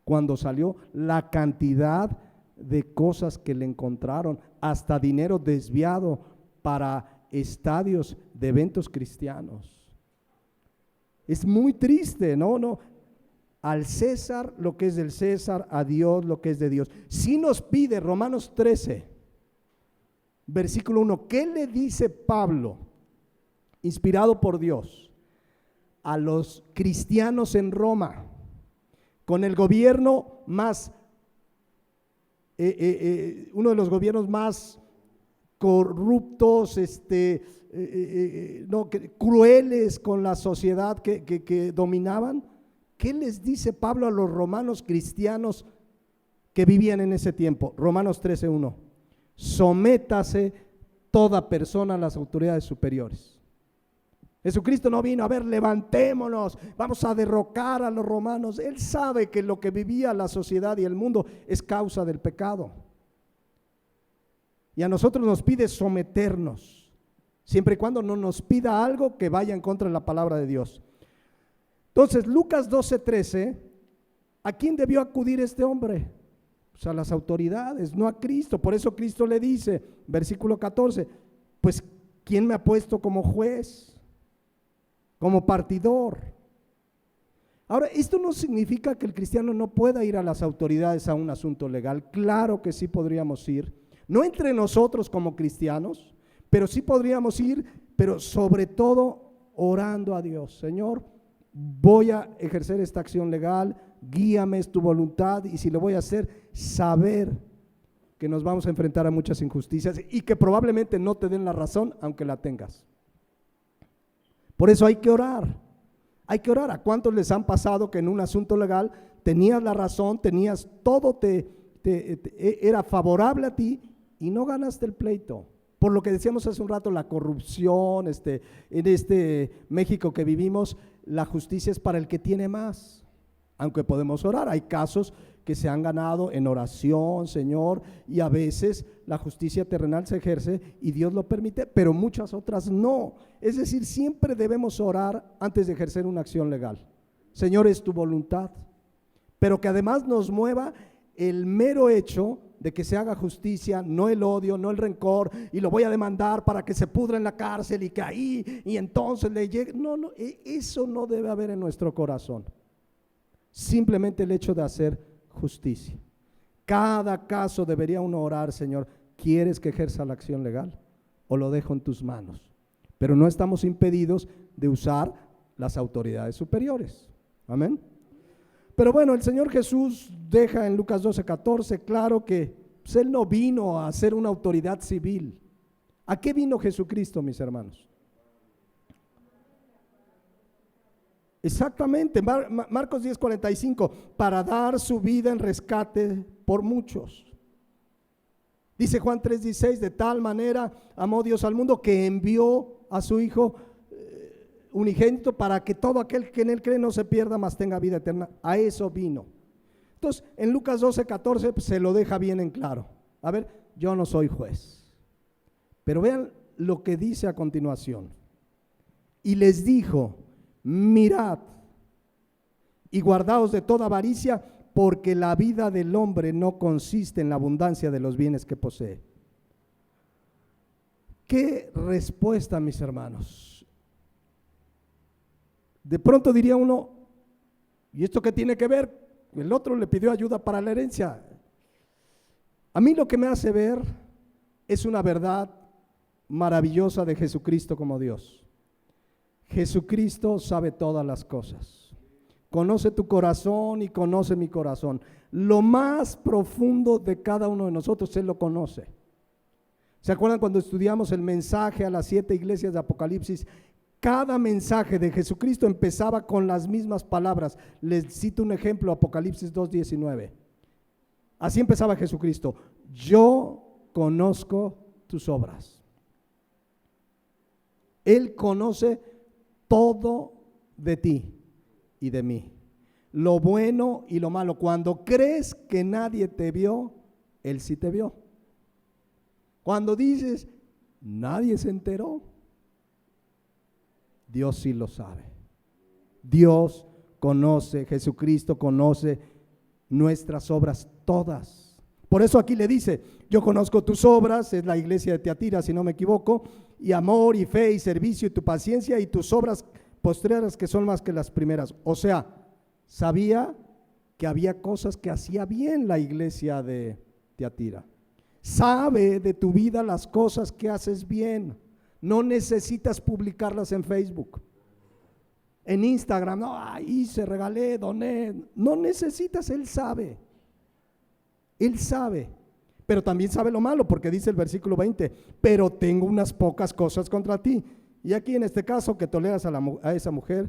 Cuando salió, la cantidad de cosas que le encontraron, hasta dinero desviado para estadios de eventos cristianos. Es muy triste, ¿no? Al César lo que es del César, a Dios lo que es de Dios. Si nos pide Romanos 13, versículo 1, ¿qué le dice Pablo, inspirado por Dios, a los cristianos en Roma, con el gobierno más, uno de los gobiernos más corruptos, crueles con la sociedad que dominaban? ¿Qué les dice Pablo a los romanos cristianos que vivían en ese tiempo? Romanos 13:1, sométase toda persona a las autoridades superiores. Jesucristo no vino a ver, levantémonos, vamos a derrocar a los romanos. Él sabe que lo que vivía la sociedad y el mundo es causa del pecado. Y a nosotros nos pide someternos, siempre y cuando no nos pida algo que vaya en contra de la palabra de Dios. Entonces, Lucas 12:13, ¿a quién debió acudir este hombre? Pues a las autoridades, no a Cristo. Por eso Cristo le dice, versículo 14, pues ¿quién me ha puesto como juez, como partidor? Ahora, esto no significa que el cristiano no pueda ir a las autoridades a un asunto legal. Claro que sí podríamos ir, no entre nosotros como cristianos, pero sí podríamos ir, pero sobre todo orando a Dios. Señor, voy a ejercer esta acción legal, guíame, es tu voluntad, y si lo voy a hacer, saber que nos vamos a enfrentar a muchas injusticias y que probablemente no te den la razón, aunque la tengas. Por eso hay que orar. Hay que orar. ¿A cuántos les han pasado que en un asunto legal tenías la razón, tenías todo, era favorable a ti y no ganaste el pleito? Por lo que decíamos hace un rato, la corrupción, en este México que vivimos, la justicia es para el que tiene más. Aunque podemos orar, hay casos que se han ganado en oración, Señor, y a veces la justicia terrenal se ejerce y Dios lo permite, pero muchas otras no. Es decir, siempre debemos orar antes de ejercer una acción legal. Señor, es tu voluntad, pero que además nos mueva el mero hecho de que se haga justicia, no el odio, no el rencor, y lo voy a demandar para que se pudra en la cárcel y que ahí, y entonces le llegue. No, eso no debe haber en nuestro corazón. Simplemente el hecho de hacer justicia. Cada caso debería uno orar, Señor, ¿quieres que ejerza la acción legal o lo dejo en tus manos? Pero no estamos impedidos de usar las autoridades superiores. Amén. Pero bueno, el Señor Jesús deja en Lucas 12:14 claro que pues, Él no vino a ser una autoridad civil. ¿A qué vino Jesucristo, mis hermanos? Exactamente, Marcos 10:45, para dar su vida en rescate por muchos. Dice Juan 3:16, de tal manera amó Dios al mundo que envió a su Hijo unigénito para que todo aquel que en él cree no se pierda, mas tenga vida eterna. A eso vino. Entonces, en Lucas 12:14 pues, se lo deja bien en claro. A ver, yo no soy juez, pero vean lo que dice a continuación. Y les dijo, mirad y guardaos de toda avaricia, porque la vida del hombre no consiste en la abundancia de los bienes que posee. ¿Qué respuesta, mis hermanos? De pronto diría uno, ¿y esto qué tiene que ver? El otro le pidió ayuda para la herencia. A mí lo que me hace ver es una verdad maravillosa de Jesucristo como Dios. Jesucristo sabe todas las cosas. Conoce tu corazón y conoce mi corazón. Lo más profundo de cada uno de nosotros, Él lo conoce. ¿Se acuerdan cuando estudiamos el mensaje a las 7 iglesias de Apocalipsis? Cada mensaje de Jesucristo empezaba con las mismas palabras. Les cito un ejemplo, Apocalipsis 2:19. Así empezaba Jesucristo: yo conozco tus obras. Él conoce todo de ti y de mí, lo bueno y lo malo. Cuando crees que nadie te vio, Él sí te vio. Cuando dices, nadie se enteró, Dios sí lo sabe. Dios conoce, Jesucristo conoce nuestras obras todas. Por eso aquí le dice, yo conozco tus obras, es la iglesia de Tiatira, si no me equivoco, y amor y fe y servicio y tu paciencia y tus obras postreras que son más que las primeras. O sea, sabía que había cosas que hacía bien la iglesia de Tiatira. Sabe de tu vida las cosas que haces bien. No necesitas publicarlas en Facebook, en Instagram. No, hice, regalé, doné. No necesitas, Él sabe. Él sabe. Pero también sabe lo malo, porque dice el versículo 20, pero tengo unas pocas cosas contra ti. Y aquí en este caso, que toleras a esa mujer,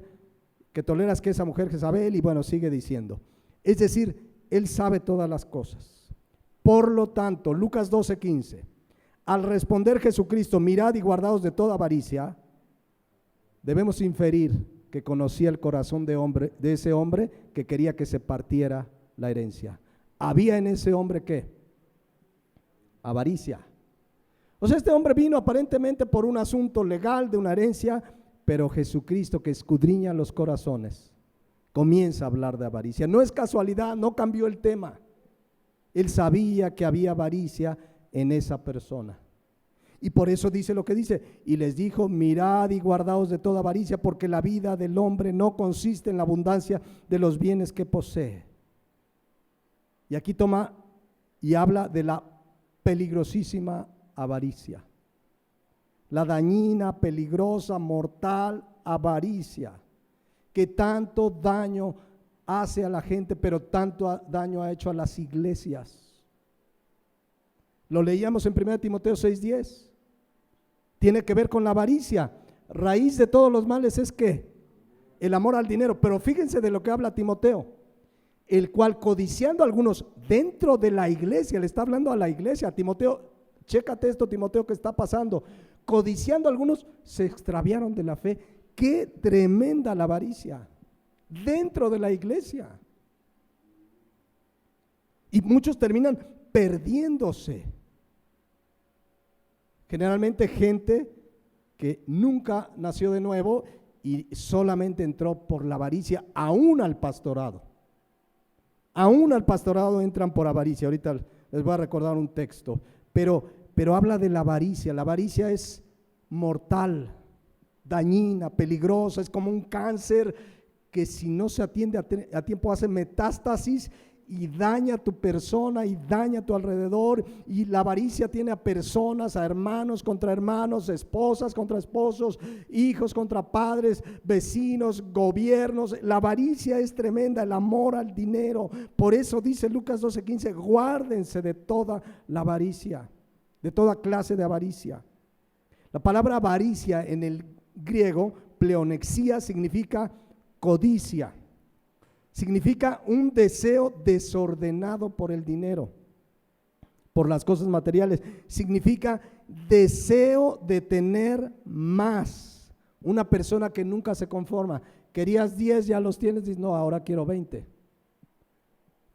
que toleras que esa mujer Jezabel, y bueno, sigue diciendo. Es decir, Él sabe todas las cosas. Por lo tanto, Lucas 12:15, al responder Jesucristo, mirad y guardaos de toda avaricia, debemos inferir que conocía el corazón de ese hombre que quería que se partiera la herencia. Había en ese hombre ¿qué? Avaricia. O sea, este hombre vino aparentemente por un asunto legal de una herencia, pero Jesucristo, que escudriña los corazones, comienza a hablar de avaricia. No es casualidad, no cambió el tema. Él sabía que había avaricia en esa persona. Y por eso dice lo que dice, y les dijo, mirad y guardaos de toda avaricia, porque la vida del hombre no consiste en la abundancia de los bienes que posee. Y aquí toma y habla de la peligrosísima avaricia, la dañina, peligrosa, mortal avaricia, que tanto daño hace a la gente, pero tanto daño ha hecho a las iglesias. Lo leíamos en 1 Timoteo 6:10. Tiene que ver con la avaricia. Raíz de todos los males es ¿qué? El amor al dinero. Pero fíjense de lo que habla Timoteo, el cual codiciando a algunos dentro de la iglesia, le está hablando a la iglesia, a Timoteo, chécate esto, Timoteo, que está pasando, codiciando a algunos, se extraviaron de la fe. Qué tremenda la avaricia dentro de la iglesia. Y muchos terminan perdiéndose. Generalmente gente que nunca nació de nuevo y solamente entró por la avaricia, aún al pastorado. Aún al pastorado entran por avaricia. Ahorita les voy a recordar un texto, pero habla de la avaricia. La avaricia es mortal, dañina, peligrosa, es como un cáncer que si no se atiende a tiempo hace metástasis y daña a tu persona y daña a tu alrededor. Y la avaricia tiene a personas, a hermanos contra hermanos, esposas contra esposos, hijos contra padres, vecinos, gobiernos. La avaricia es tremenda, el amor al dinero. Por eso dice Lucas 12:15, guárdense de toda la avaricia, de toda clase de avaricia. La palabra avaricia en el griego, pleonexia, significa codicia. Significa un deseo desordenado por el dinero, por las cosas materiales. Significa deseo de tener más. Una persona que nunca se conforma. Querías 10, ya los tienes, dices, no, ahora quiero 20.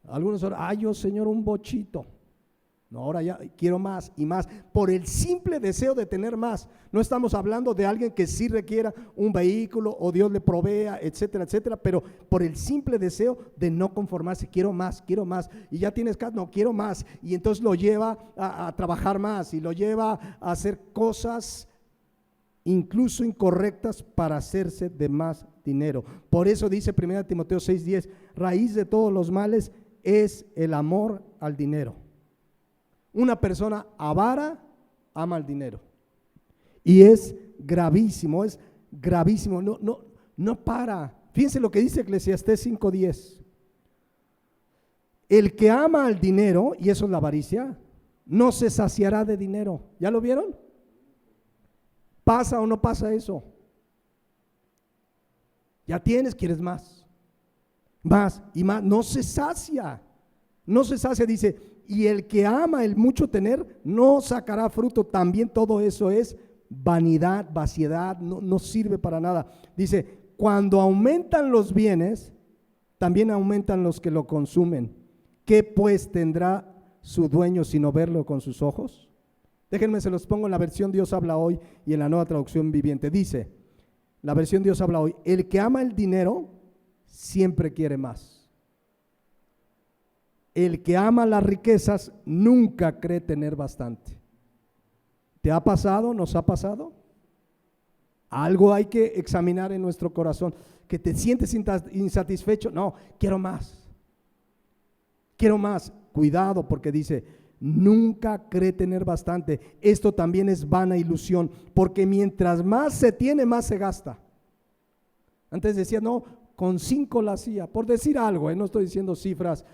Algunos ahora, ay, yo Señor, un bochito. No, ahora ya quiero más y más, por el simple deseo de tener más. No estamos hablando de alguien que sí requiera un vehículo o Dios le provea, etcétera, etcétera, pero por el simple deseo de no conformarse, quiero más, y ya tienes casa, no, quiero más, y entonces lo lleva a trabajar más y lo lleva a hacer cosas incluso incorrectas para hacerse de más dinero. Por eso dice 1 Timoteo 6:10, raíz de todos los males es el amor al dinero. Una persona avara ama el dinero y es gravísimo, no para. Fíjense lo que dice Eclesiastés 5:10. El que ama al dinero, y eso es la avaricia, no se saciará de dinero. ¿Ya lo vieron? ¿Pasa o no pasa eso? Ya tienes, quieres más y más, no se sacia, dice. Y el que ama el mucho tener no sacará fruto. También todo eso es vanidad, vaciedad, no sirve para nada. Dice, cuando aumentan los bienes, también aumentan los que lo consumen. ¿Qué pues tendrá su dueño sino verlo con sus ojos? Déjenme, se los pongo en la versión Dios habla hoy y en la Nueva Traducción Viviente. Dice, la versión Dios habla hoy, el que ama el dinero siempre quiere más. El que ama las riquezas nunca cree tener bastante. ¿Te ha pasado? ¿Nos ha pasado? Algo hay que examinar en nuestro corazón, que te sientes insatisfecho. No, quiero más. Cuidado, porque dice, nunca cree tener bastante. Esto también es vana ilusión, porque mientras más se tiene, más se gasta. Antes decía, no, con 5 la hacía, por decir algo, no estoy diciendo cifras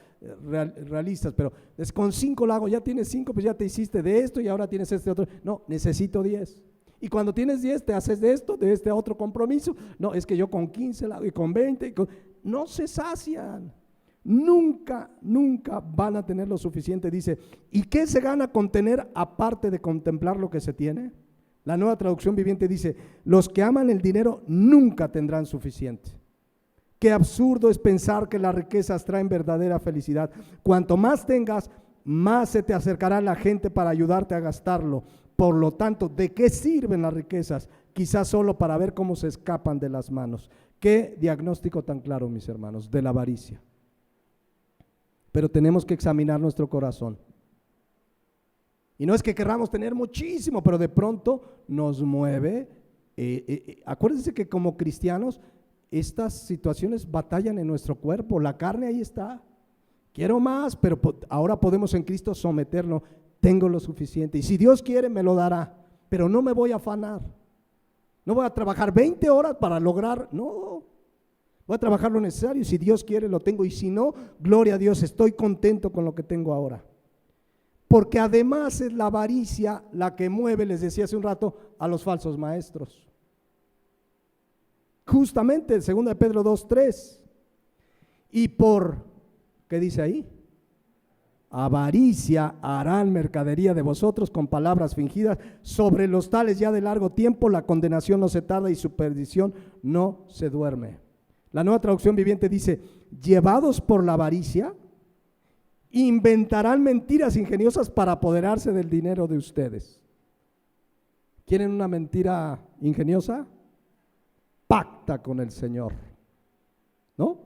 realistas, pero es con 5 la hago. Ya tienes 5, pues ya te hiciste de esto y ahora tienes este otro. No, necesito 10. Y cuando tienes 10 te haces de esto, de este otro compromiso. No, es que yo con 15 la hago y con 20 no se sacian. Nunca van a tener lo suficiente. Dice, ¿y qué se gana con tener aparte de contemplar lo que se tiene? La Nueva Traducción Viviente dice, los que aman el dinero nunca tendrán suficiente. Qué absurdo es pensar que las riquezas traen verdadera felicidad. Cuanto más tengas, más se te acercará la gente para ayudarte a gastarlo. Por lo tanto, ¿de qué sirven las riquezas? Quizás solo para ver cómo se escapan de las manos. Qué diagnóstico tan claro, mis hermanos, de la avaricia. Pero tenemos que examinar nuestro corazón. Y no es que querramos tener muchísimo, pero de pronto nos mueve. Acuérdense que como cristianos, estas situaciones batallan en nuestro cuerpo, la carne ahí está, quiero más, pero ahora podemos en Cristo someternos, tengo lo suficiente, y si Dios quiere me lo dará, pero no me voy a afanar, no voy a trabajar 20 horas para lograr, no, voy a trabajar lo necesario, y si Dios quiere lo tengo, y si no, gloria a Dios, estoy contento con lo que tengo ahora, porque además es la avaricia la que mueve, les decía hace un rato, a los falsos maestros. Justamente, 2 Pedro 2:3. Y ¿qué dice ahí? Avaricia harán mercadería de vosotros con palabras fingidas. Sobre los tales ya de largo tiempo la condenación no se tarda y su perdición no se duerme. La Nueva Traducción Viviente dice, llevados por la avaricia, inventarán mentiras ingeniosas para apoderarse del dinero de ustedes. ¿Quieren una mentira ingeniosa? Pacta con el Señor, ¿no?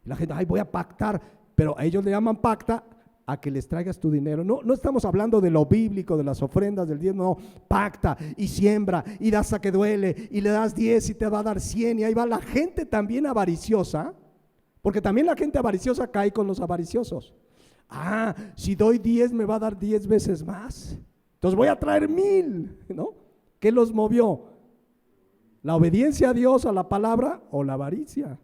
La gente, ay, voy a pactar, pero a ellos le llaman pacta a que les traigas tu dinero. No estamos hablando de lo bíblico, de las ofrendas, del diezmo, no, pacta y siembra y das a que duele y le das 10 y te va a dar 100 y ahí va la gente también avariciosa, porque también la gente avariciosa cae con los avariciosos. Si doy 10 me va a dar 10 veces más, entonces voy a traer 1000, ¿no? ¿Qué los movió? ¿La obediencia a Dios, a la palabra o la avaricia?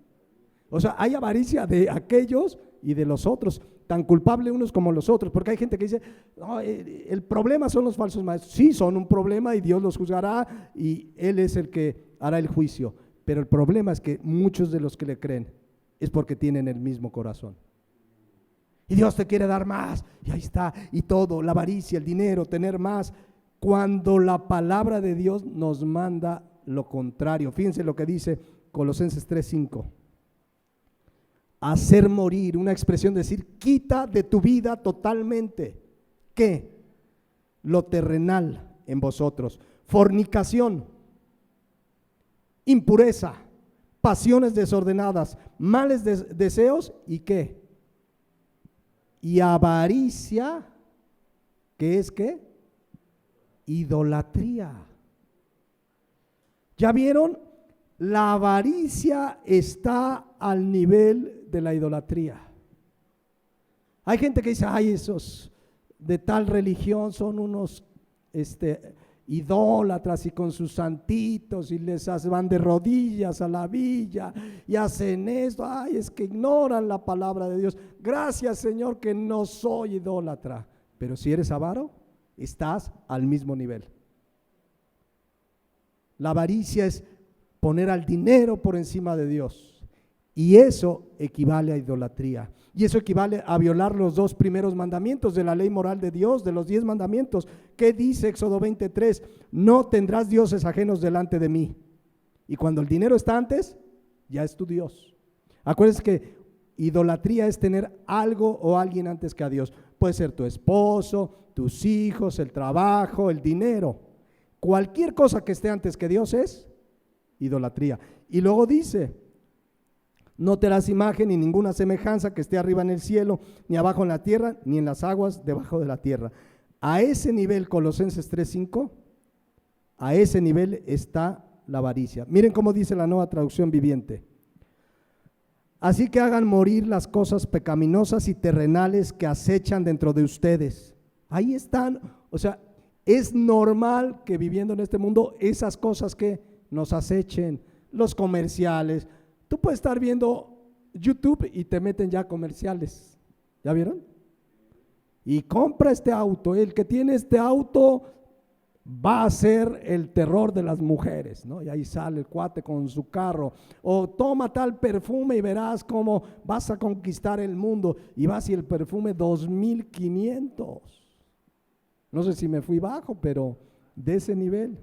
O sea, hay avaricia de aquellos y de los otros, tan culpables unos como los otros, porque hay gente que dice, no, el problema son los falsos maestros. Sí, son un problema y Dios los juzgará y Él es el que hará el juicio, pero el problema es que muchos de los que le creen es porque tienen el mismo corazón. Y Dios te quiere dar más, y ahí está, y todo, la avaricia, el dinero, tener más, cuando la palabra de Dios nos manda lo contrario. Fíjense lo que dice Colosenses 3:5. Hacer morir, una expresión de decir, quita de tu vida totalmente, ¿qué? Lo terrenal en vosotros, fornicación, impureza, pasiones desordenadas, males deseos y ¿qué? Y avaricia, ¿qué es qué? Idolatría. ¿Ya vieron? La avaricia está al nivel de la idolatría. Hay gente que dice, ay, esos de tal religión son unos idólatras y con sus santitos y les van de rodillas a la villa y hacen esto, ay, es que ignoran la palabra de Dios. Gracias, Señor, que no soy idólatra, pero si eres avaro, estás al mismo nivel. La avaricia es poner al dinero por encima de Dios, y eso equivale a idolatría. Y eso equivale a violar los 2 primeros mandamientos de la ley moral de Dios, de los 10 mandamientos. ¿Qué dice Éxodo 23? No tendrás dioses ajenos delante de mí. Y cuando el dinero está antes, ya es tu Dios. Acuérdense que idolatría es tener algo o alguien antes que a Dios. Puede ser tu esposo, tus hijos, el trabajo, el dinero. Cualquier cosa que esté antes que Dios es idolatría. Y luego dice, no te harás imagen ni ninguna semejanza que esté arriba en el cielo, ni abajo en la tierra, ni en las aguas debajo de la tierra. A ese nivel, Colosenses 3:5, a ese nivel está la avaricia. Miren cómo dice la Nueva Traducción Viviente. Así que hagan morir las cosas pecaminosas y terrenales que acechan dentro de ustedes. Ahí están, o sea, es normal que viviendo en este mundo esas cosas que nos acechen, los comerciales. Tú puedes estar viendo YouTube y te meten ya comerciales, ¿ya vieron? Y compra este auto, el que tiene este auto va a ser el terror de las mujeres, ¿no? Y ahí sale el cuate con su carro, o toma tal perfume y verás cómo vas a conquistar el mundo, y vas y el perfume 2,500. No sé si me fui bajo, pero de ese nivel.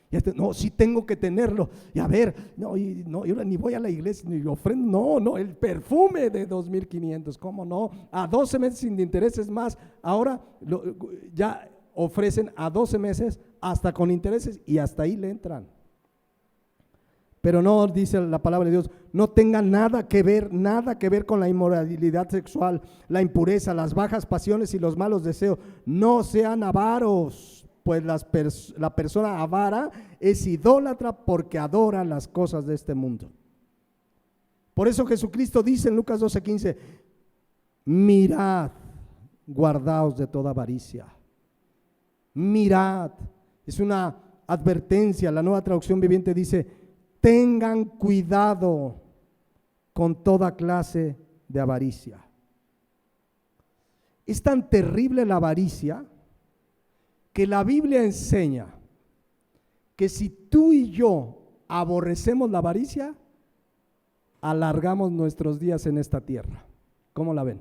Y no, sí tengo que tenerlo. Y a ver, yo ni voy a la iglesia, ni ofrendo. No, el perfume de 2,500, ¿cómo no? A 12 meses sin intereses más. Ahora ya ofrecen a 12 meses hasta con intereses y hasta ahí le entran. Pero no, dice la palabra de Dios, no tenga nada que ver con la inmoralidad sexual, la impureza, las bajas pasiones y los malos deseos. No sean avaros, pues la persona avara es idólatra porque adora las cosas de este mundo. Por eso Jesucristo dice en Lucas 12:15, mirad, guardaos de toda avaricia. Mirad, es una advertencia. La Nueva Traducción Viviente dice, tengan cuidado con toda clase de avaricia. Es tan terrible la avaricia que la Biblia enseña que si tú y yo aborrecemos la avaricia, alargamos nuestros días en esta tierra. ¿Cómo la ven?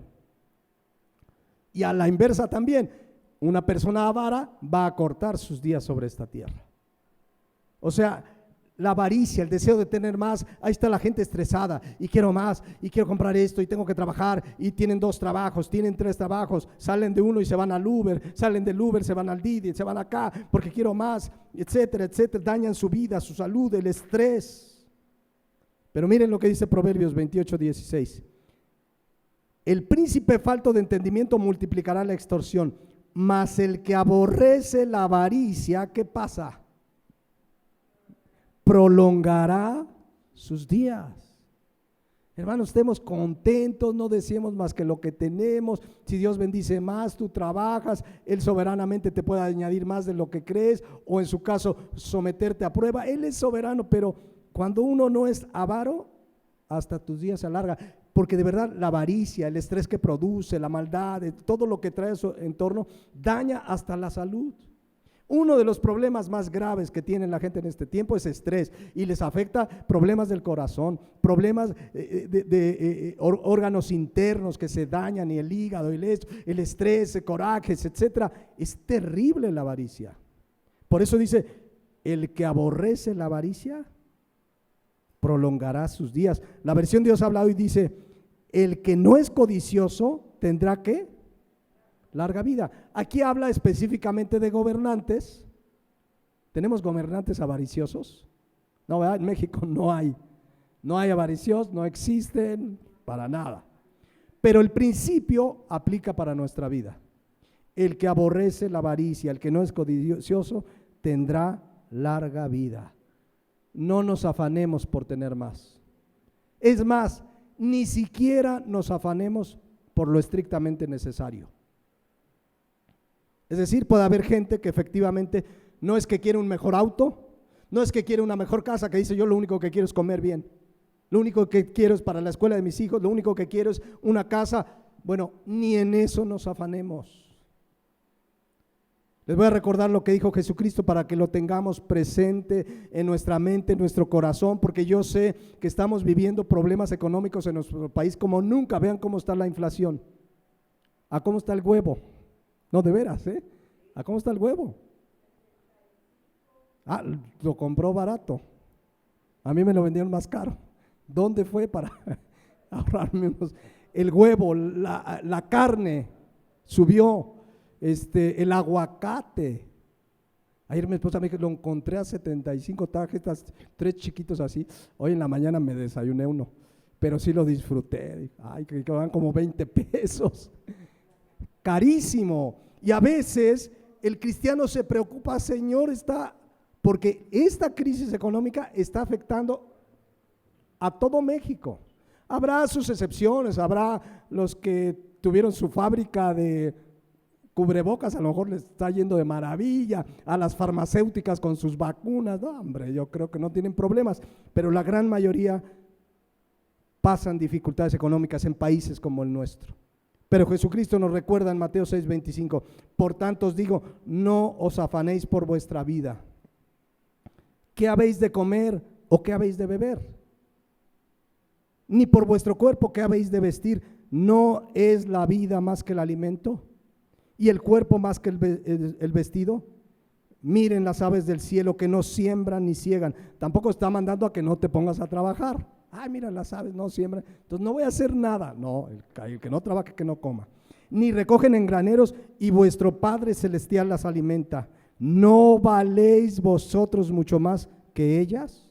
Y a la inversa también, una persona avara va a cortar sus días sobre esta tierra. O sea, la avaricia, el deseo de tener más, ahí está la gente estresada y quiero más y quiero comprar esto y tengo que trabajar y tienen 2 trabajos, tienen 3 trabajos, salen de uno y se van al Uber, salen del Uber, se van al Didi, se van acá porque quiero más, etcétera, etcétera, dañan su vida, su salud, el estrés. Pero miren lo que dice Proverbios 28:16. El príncipe falto de entendimiento multiplicará la extorsión, mas el que aborrece la avaricia, ¿qué pasa? Prolongará sus días. Hermanos, estemos contentos, no deseemos más que lo que tenemos. Si Dios bendice más, tú trabajas, Él soberanamente te puede añadir más de lo que crees, o en su caso someterte a prueba. Él es soberano, pero cuando uno no es avaro, hasta tus días se alarga, porque de verdad la avaricia, el estrés que produce, la maldad, todo lo que trae a su entorno, daña hasta la salud. Uno de los problemas más graves que tiene la gente en este tiempo es estrés y les afecta problemas del corazón, problemas de órganos internos que se dañan, y el hígado, el estrés, corajes, etcétera. Es terrible la avaricia. Por eso dice, el que aborrece la avaricia prolongará sus días. La versión de Dios ha hablado y dice, el que no es codicioso tendrá ¿qué? Larga vida. Aquí habla específicamente de gobernantes. ¿Tenemos gobernantes avariciosos? No, ¿verdad? En México no hay avariciosos, no existen para nada. Pero el principio aplica para nuestra vida. El que aborrece la avaricia, el que no es codicioso, tendrá larga vida. No nos afanemos por tener más. Es más, ni siquiera nos afanemos por lo estrictamente necesario. Es decir, puede haber gente que efectivamente no es que quiere un mejor auto, no es que quiere una mejor casa, que dice yo lo único que quiero es comer bien, lo único que quiero es para la escuela de mis hijos, lo único que quiero es una casa. Bueno, ni en eso nos afanemos. Les voy a recordar lo que dijo Jesucristo para que lo tengamos presente en nuestra mente, en nuestro corazón, porque yo sé que estamos viviendo problemas económicos en nuestro país como nunca. Vean cómo está la inflación, a cómo está el huevo. No, de veras, ¿a cómo está el huevo? Lo compró barato. A mí me lo vendieron más caro. ¿Dónde fue para ahorrarme unos? El huevo, la carne subió, el aguacate. Ayer mi esposa me dijo, lo encontré a 75 tarjetas, 3 chiquitos así. Hoy en la mañana me desayuné uno, pero sí lo disfruté. Ay, que van como 20 pesos. Carísimo. Y a veces el cristiano se preocupa, Señor, porque esta crisis económica está afectando a todo México. Habrá sus excepciones, habrá los que tuvieron su fábrica de cubrebocas, a lo mejor les está yendo de maravilla, a las farmacéuticas con sus vacunas. No, hombre, yo creo que no tienen problemas, pero la gran mayoría pasan dificultades económicas en países como el nuestro. Pero Jesucristo nos recuerda en Mateo 6:25, por tanto os digo, no os afanéis por vuestra vida. ¿Qué habéis de comer o qué habéis de beber? Ni por vuestro cuerpo, ¿qué habéis de vestir? ¿No es la vida más que el alimento y el cuerpo más que el vestido? Miren las aves del cielo que no siembran ni ciegan. Tampoco está mandando a que no te pongas a trabajar. Ay, mira, las aves no siembran, entonces no voy a hacer nada. No, el que no trabaje, que no coma. Ni recogen en graneros y vuestro Padre Celestial las alimenta. ¿No valéis vosotros mucho más que ellas?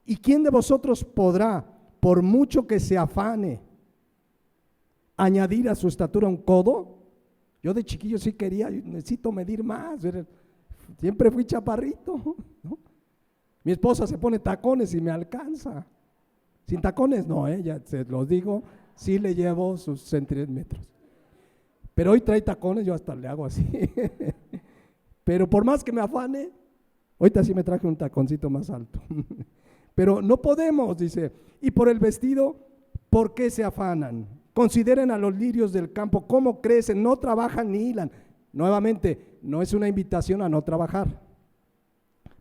¿Y quién de vosotros podrá, por mucho que se afane, añadir a su estatura un codo? Yo de chiquillo sí quería, necesito medir más, siempre fui chaparrito, ¿no? Mi esposa se pone tacones y me alcanza. Sin tacones no, ya se los digo, sí le llevo sus centímetros. Pero hoy trae tacones, yo hasta le hago así. Pero por más que me afane, ahorita sí me traje un taconcito más alto. Pero no podemos, dice. Y por el vestido, ¿por qué se afanan? Consideren a los lirios del campo, cómo crecen, no trabajan ni hilan. Nuevamente, no es una invitación a no trabajar.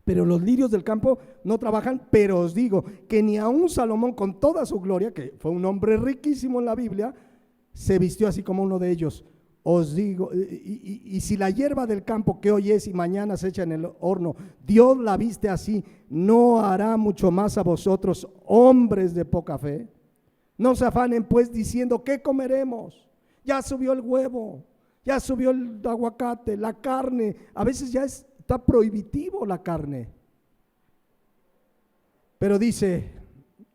Pero los lirios del campo no trabajan, pero os digo que ni aun Salomón con toda su gloria, que fue un hombre riquísimo en la Biblia, se vistió así como uno de ellos. Os digo, y si la hierba del campo que hoy es y mañana se echa en el horno, Dios la viste así, ¿no hará mucho más a vosotros, hombres de poca fe? No se afanen pues diciendo, ¿qué comeremos? Ya subió el huevo, ya subió el aguacate, la carne, a veces ya está prohibitivo la carne. Pero dice,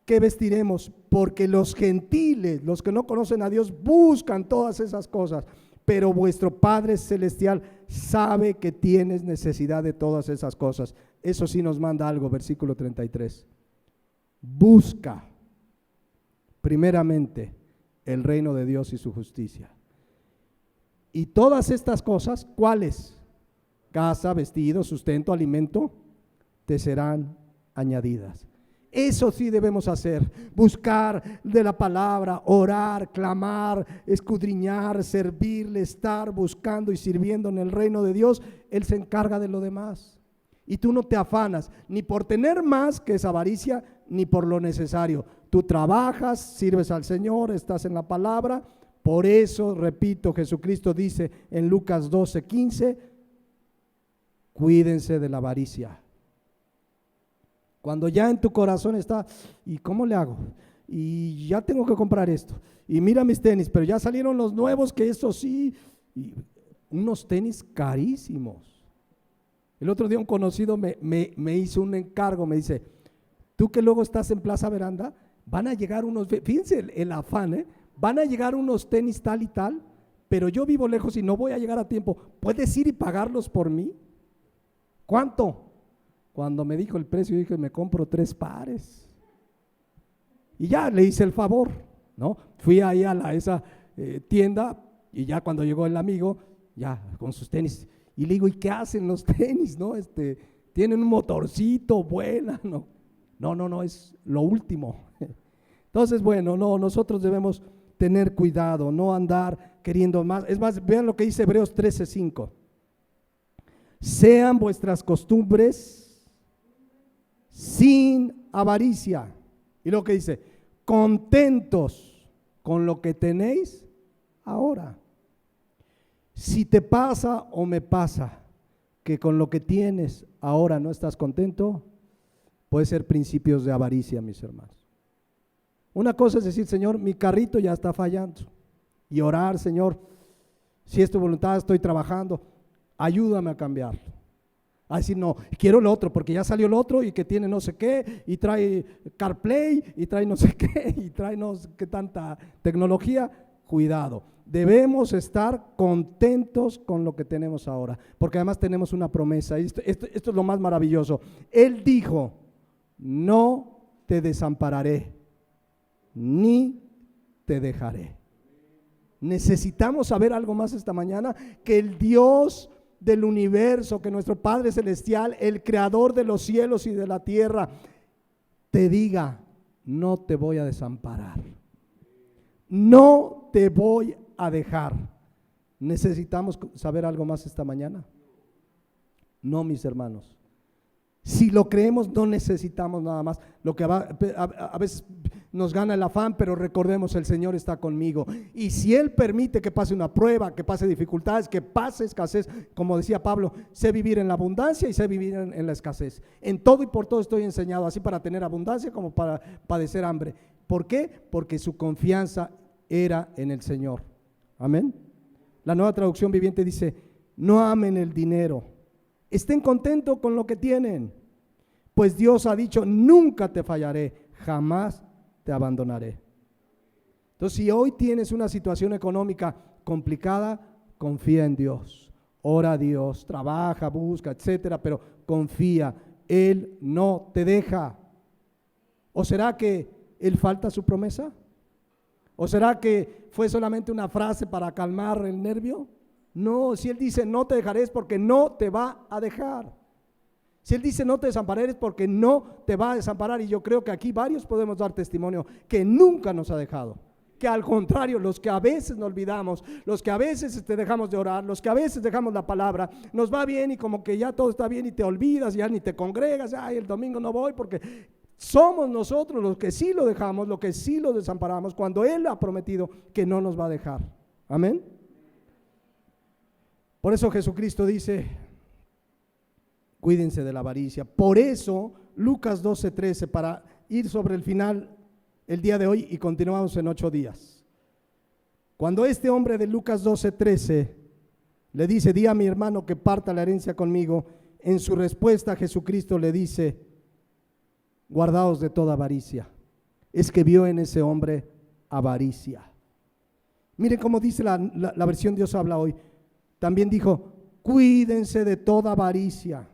¿qué vestiremos? Porque los gentiles, los que no conocen a Dios, buscan todas esas cosas, pero vuestro Padre Celestial sabe que tienes necesidad de todas esas cosas. Eso sí nos manda algo, versículo 33. Busca primeramente el reino de Dios y su justicia. Y todas estas cosas, ¿cuáles? Casa, vestido, sustento, alimento, te serán añadidas. Eso sí debemos hacer, buscar de la palabra, orar, clamar, escudriñar, servirle, estar buscando y sirviendo en el reino de Dios. Él se encarga de lo demás. Y tú no te afanas ni por tener más, que es avaricia, ni por lo necesario. Tú trabajas, sirves al Señor, estás en la palabra. Por eso, repito, Jesucristo dice en Lucas 12:15, cuídense de la avaricia. Cuando ya en tu corazón está, ¿y cómo le hago? Y ya tengo que comprar esto. Y mira mis tenis, pero ya salieron los nuevos, que eso sí, y unos tenis carísimos. El otro día un conocido me hizo un encargo, me dice, tú que luego estás en Plaza Veranda, van a llegar unos, fíjense el afán, van a llegar unos tenis tal y tal, pero yo vivo lejos y no voy a llegar a tiempo. ¿Puedes ir y pagarlos por mí? ¿Cuánto? Cuando me dijo el precio, dije, me compro 3 pares. Y ya le hice el favor, ¿no? Fui ahí a esa tienda y ya cuando llegó el amigo, ya con sus tenis. Y le digo, ¿y qué hacen los tenis, no? Tienen un motorcito, vuelan, ¿no? No, es lo último. Entonces, bueno, no, nosotros debemos tener cuidado, no andar queriendo más. Es más, vean lo que dice Hebreos 13:5. Sean vuestras costumbres sin avaricia. Y lo que dice, contentos con lo que tenéis ahora. Si te pasa o me pasa que con lo que tienes ahora no estás contento, puede ser principios de avaricia, mis hermanos. Una cosa es decir, Señor, mi carrito ya está fallando, y orar, Señor, si es tu voluntad, estoy trabajando, ayúdame a cambiarlo. A decir, no, quiero lo otro, porque ya salió el otro y que tiene no sé qué, y trae CarPlay, y trae no sé qué, y trae no sé qué tanta tecnología. Cuidado, debemos estar contentos con lo que tenemos ahora, porque además tenemos una promesa, y esto es lo más maravilloso. Él dijo, no te desampararé, ni te dejaré. Necesitamos saber algo más esta mañana, que el Dios del universo, que nuestro Padre Celestial, el creador de los cielos y de la tierra, te diga, no te voy a desamparar, no te voy a dejar. ¿Necesitamos saber algo más esta mañana? No, mis hermanos. Si lo creemos, no necesitamos nada más. Lo que a veces nos gana el afán, pero recordemos, el Señor está conmigo. Y si Él permite que pase una prueba, que pase dificultades, que pase escasez, como decía Pablo, sé vivir en la abundancia y sé vivir en la escasez. En todo y por todo estoy enseñado, así para tener abundancia como para padecer hambre. ¿Por qué? Porque su confianza era en el Señor. Amén. La Nueva Traducción Viviente dice, no amen el dinero, estén contentos con lo que tienen, pues Dios ha dicho, nunca te fallaré, jamás te abandonaré. Entonces, si hoy tienes una situación económica complicada, confía en Dios, ora a Dios, trabaja, busca, etcétera, pero confía, Él no te deja. ¿O será que Él falta su promesa? ¿O será que fue solamente una frase para calmar el nervio? No, si Él dice no te dejaré es porque no te va a dejar. Si Él dice no te desampararé es porque no te va a desamparar. Y yo creo que aquí varios podemos dar testimonio que nunca nos ha dejado. Que al contrario, los que a veces nos olvidamos, los que a veces dejamos de orar, los que a veces dejamos la palabra, nos va bien y como que ya todo está bien y te olvidas, ya ni te congregas, ay, el domingo no voy, porque somos nosotros los que sí lo dejamos, los que sí lo desamparamos, cuando Él ha prometido que no nos va a dejar. Amén. Por eso Jesucristo dice, cuídense de la avaricia. Por eso Lucas 12:13, para ir sobre el final el día de hoy y continuamos en 8 días. Cuando este hombre de Lucas 12:13 le dice, di a mi hermano que parta la herencia conmigo, en su respuesta Jesucristo le dice, guardaos de toda avaricia. Es que vio en ese hombre avaricia. Miren cómo dice la versión Dios habla hoy. También dijo, cuídense de toda avaricia,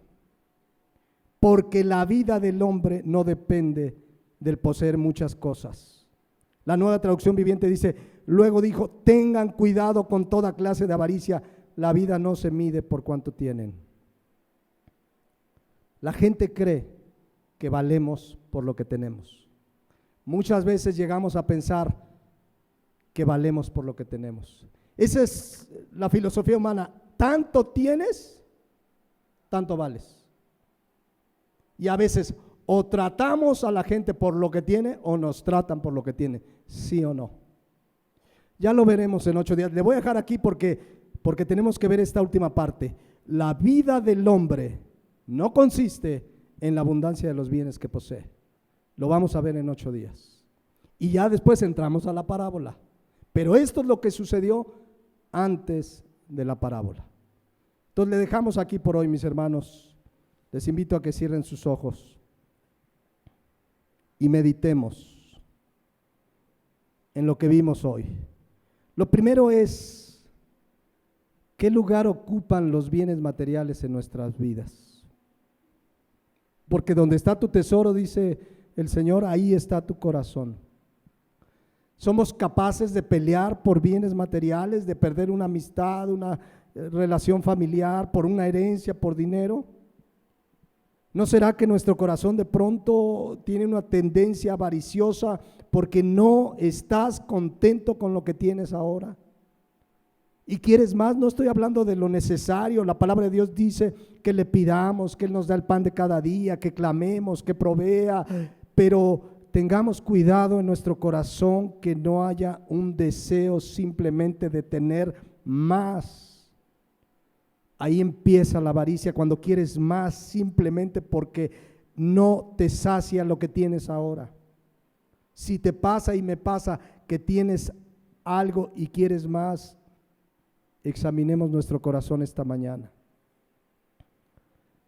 porque la vida del hombre no depende del poseer muchas cosas. La Nueva Traducción Viviente dice, luego dijo, tengan cuidado con toda clase de avaricia, la vida no se mide por cuánto tienen. La gente cree que valemos por lo que tenemos. Muchas veces llegamos a pensar que valemos por lo que tenemos. Esa es la filosofía humana. Tanto tienes, tanto vales. Y a veces o tratamos a la gente por lo que tiene o nos tratan por lo que tiene, sí o no. Ya lo veremos en 8 días. Le voy a dejar aquí porque tenemos que ver esta última parte. La vida del hombre no consiste en la abundancia de los bienes que posee. Lo vamos a ver en 8 días. Y ya después entramos a la parábola. Pero esto es lo que sucedió antes de la parábola. Entonces le dejamos aquí por hoy, mis hermanos. Les invito a que cierren sus ojos y meditemos en lo que vimos hoy. Lo primero es, ¿qué lugar ocupan los bienes materiales en nuestras vidas? Porque donde está tu tesoro, dice el Señor, ahí está tu corazón. Somos capaces de pelear por bienes materiales, de perder una amistad, una relación familiar, por una herencia, por dinero. ¿No será que nuestro corazón de pronto tiene una tendencia avariciosa porque no estás contento con lo que tienes ahora? ¿Y quieres más? No estoy hablando de lo necesario. La palabra de Dios dice que le pidamos, que Él nos da el pan de cada día, que clamemos, que provea, pero tengamos cuidado en nuestro corazón que no haya un deseo simplemente de tener más. Ahí empieza la avaricia, cuando quieres más simplemente porque no te sacia lo que tienes ahora. Si te pasa y me pasa que tienes algo y quieres más, examinemos nuestro corazón esta mañana.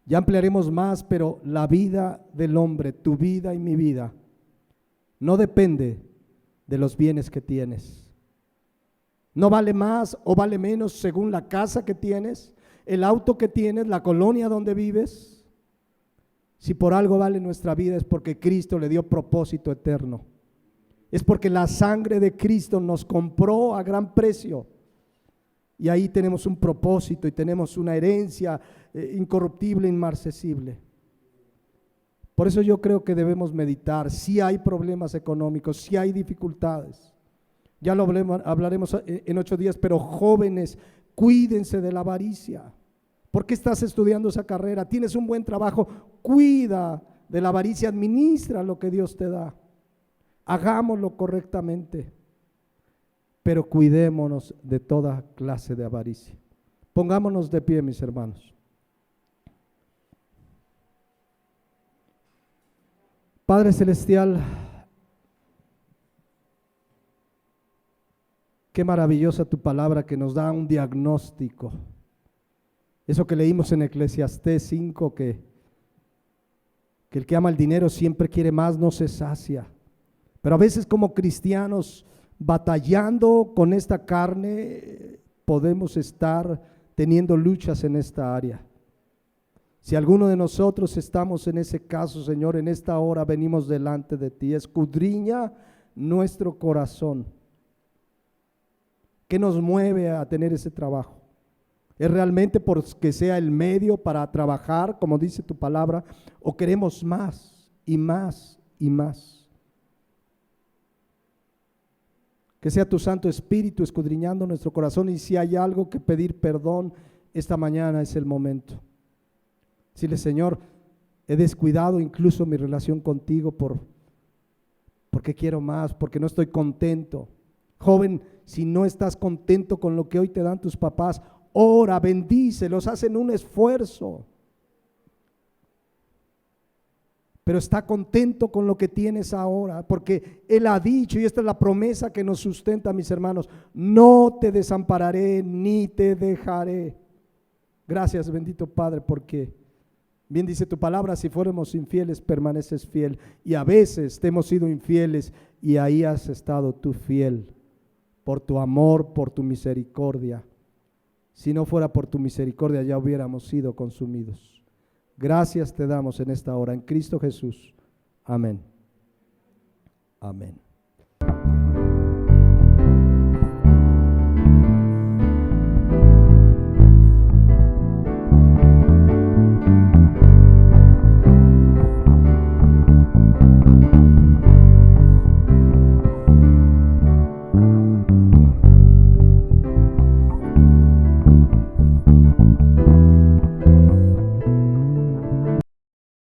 Ya ampliaremos más, pero la vida del hombre, tu vida y mi vida, no depende de los bienes que tienes. No vale más o vale menos según la casa que tienes, el auto que tienes, la colonia donde vives. Si por algo vale nuestra vida es porque Cristo le dio propósito eterno. Es porque la sangre de Cristo nos compró a gran precio. Y ahí tenemos un propósito y tenemos una herencia incorruptible, inmarcesible. Por eso yo creo que debemos meditar. Si hay problemas económicos, si hay dificultades. Ya lo hablaremos en 8 días, pero jóvenes, cuídense de la avaricia. ¿Por qué estás estudiando esa carrera? Tienes un buen trabajo, cuida de la avaricia, administra lo que Dios te da. Hagámoslo correctamente, pero cuidémonos de toda clase de avaricia. Pongámonos de pie, mis hermanos. Padre Celestial, qué maravillosa tu palabra que nos da un diagnóstico. Eso que leímos en Eclesiastés 5, que el que ama el dinero siempre quiere más, no se sacia. Pero a veces como cristianos, batallando con esta carne, podemos estar teniendo luchas en esta área. Si alguno de nosotros estamos en ese caso, Señor, en esta hora venimos delante de ti. Escudriña nuestro corazón. ¿Qué nos mueve a tener ese trabajo? ¿Es realmente porque sea el medio para trabajar, como dice tu palabra, o queremos más y más y más? Que sea tu Santo Espíritu escudriñando nuestro corazón, y si hay algo que pedir perdón, esta mañana es el momento. Dile, Señor, he descuidado incluso mi relación contigo porque quiero más, porque no estoy contento. Joven, si no estás contento con lo que hoy te dan tus papás, ora, bendícelos, hacen un esfuerzo. Pero está contento con lo que tienes ahora, porque Él ha dicho, y esta es la promesa que nos sustenta, mis hermanos: no te desampararé ni te dejaré. Gracias, bendito Padre, porque bien dice tu palabra, si fuéramos infieles, permaneces fiel. Y a veces te hemos sido infieles y ahí has estado tú fiel, por tu amor, por tu misericordia. Si no fuera por tu misericordia, ya hubiéramos sido consumidos. Gracias te damos en esta hora, en Cristo Jesús. Amén. Amén.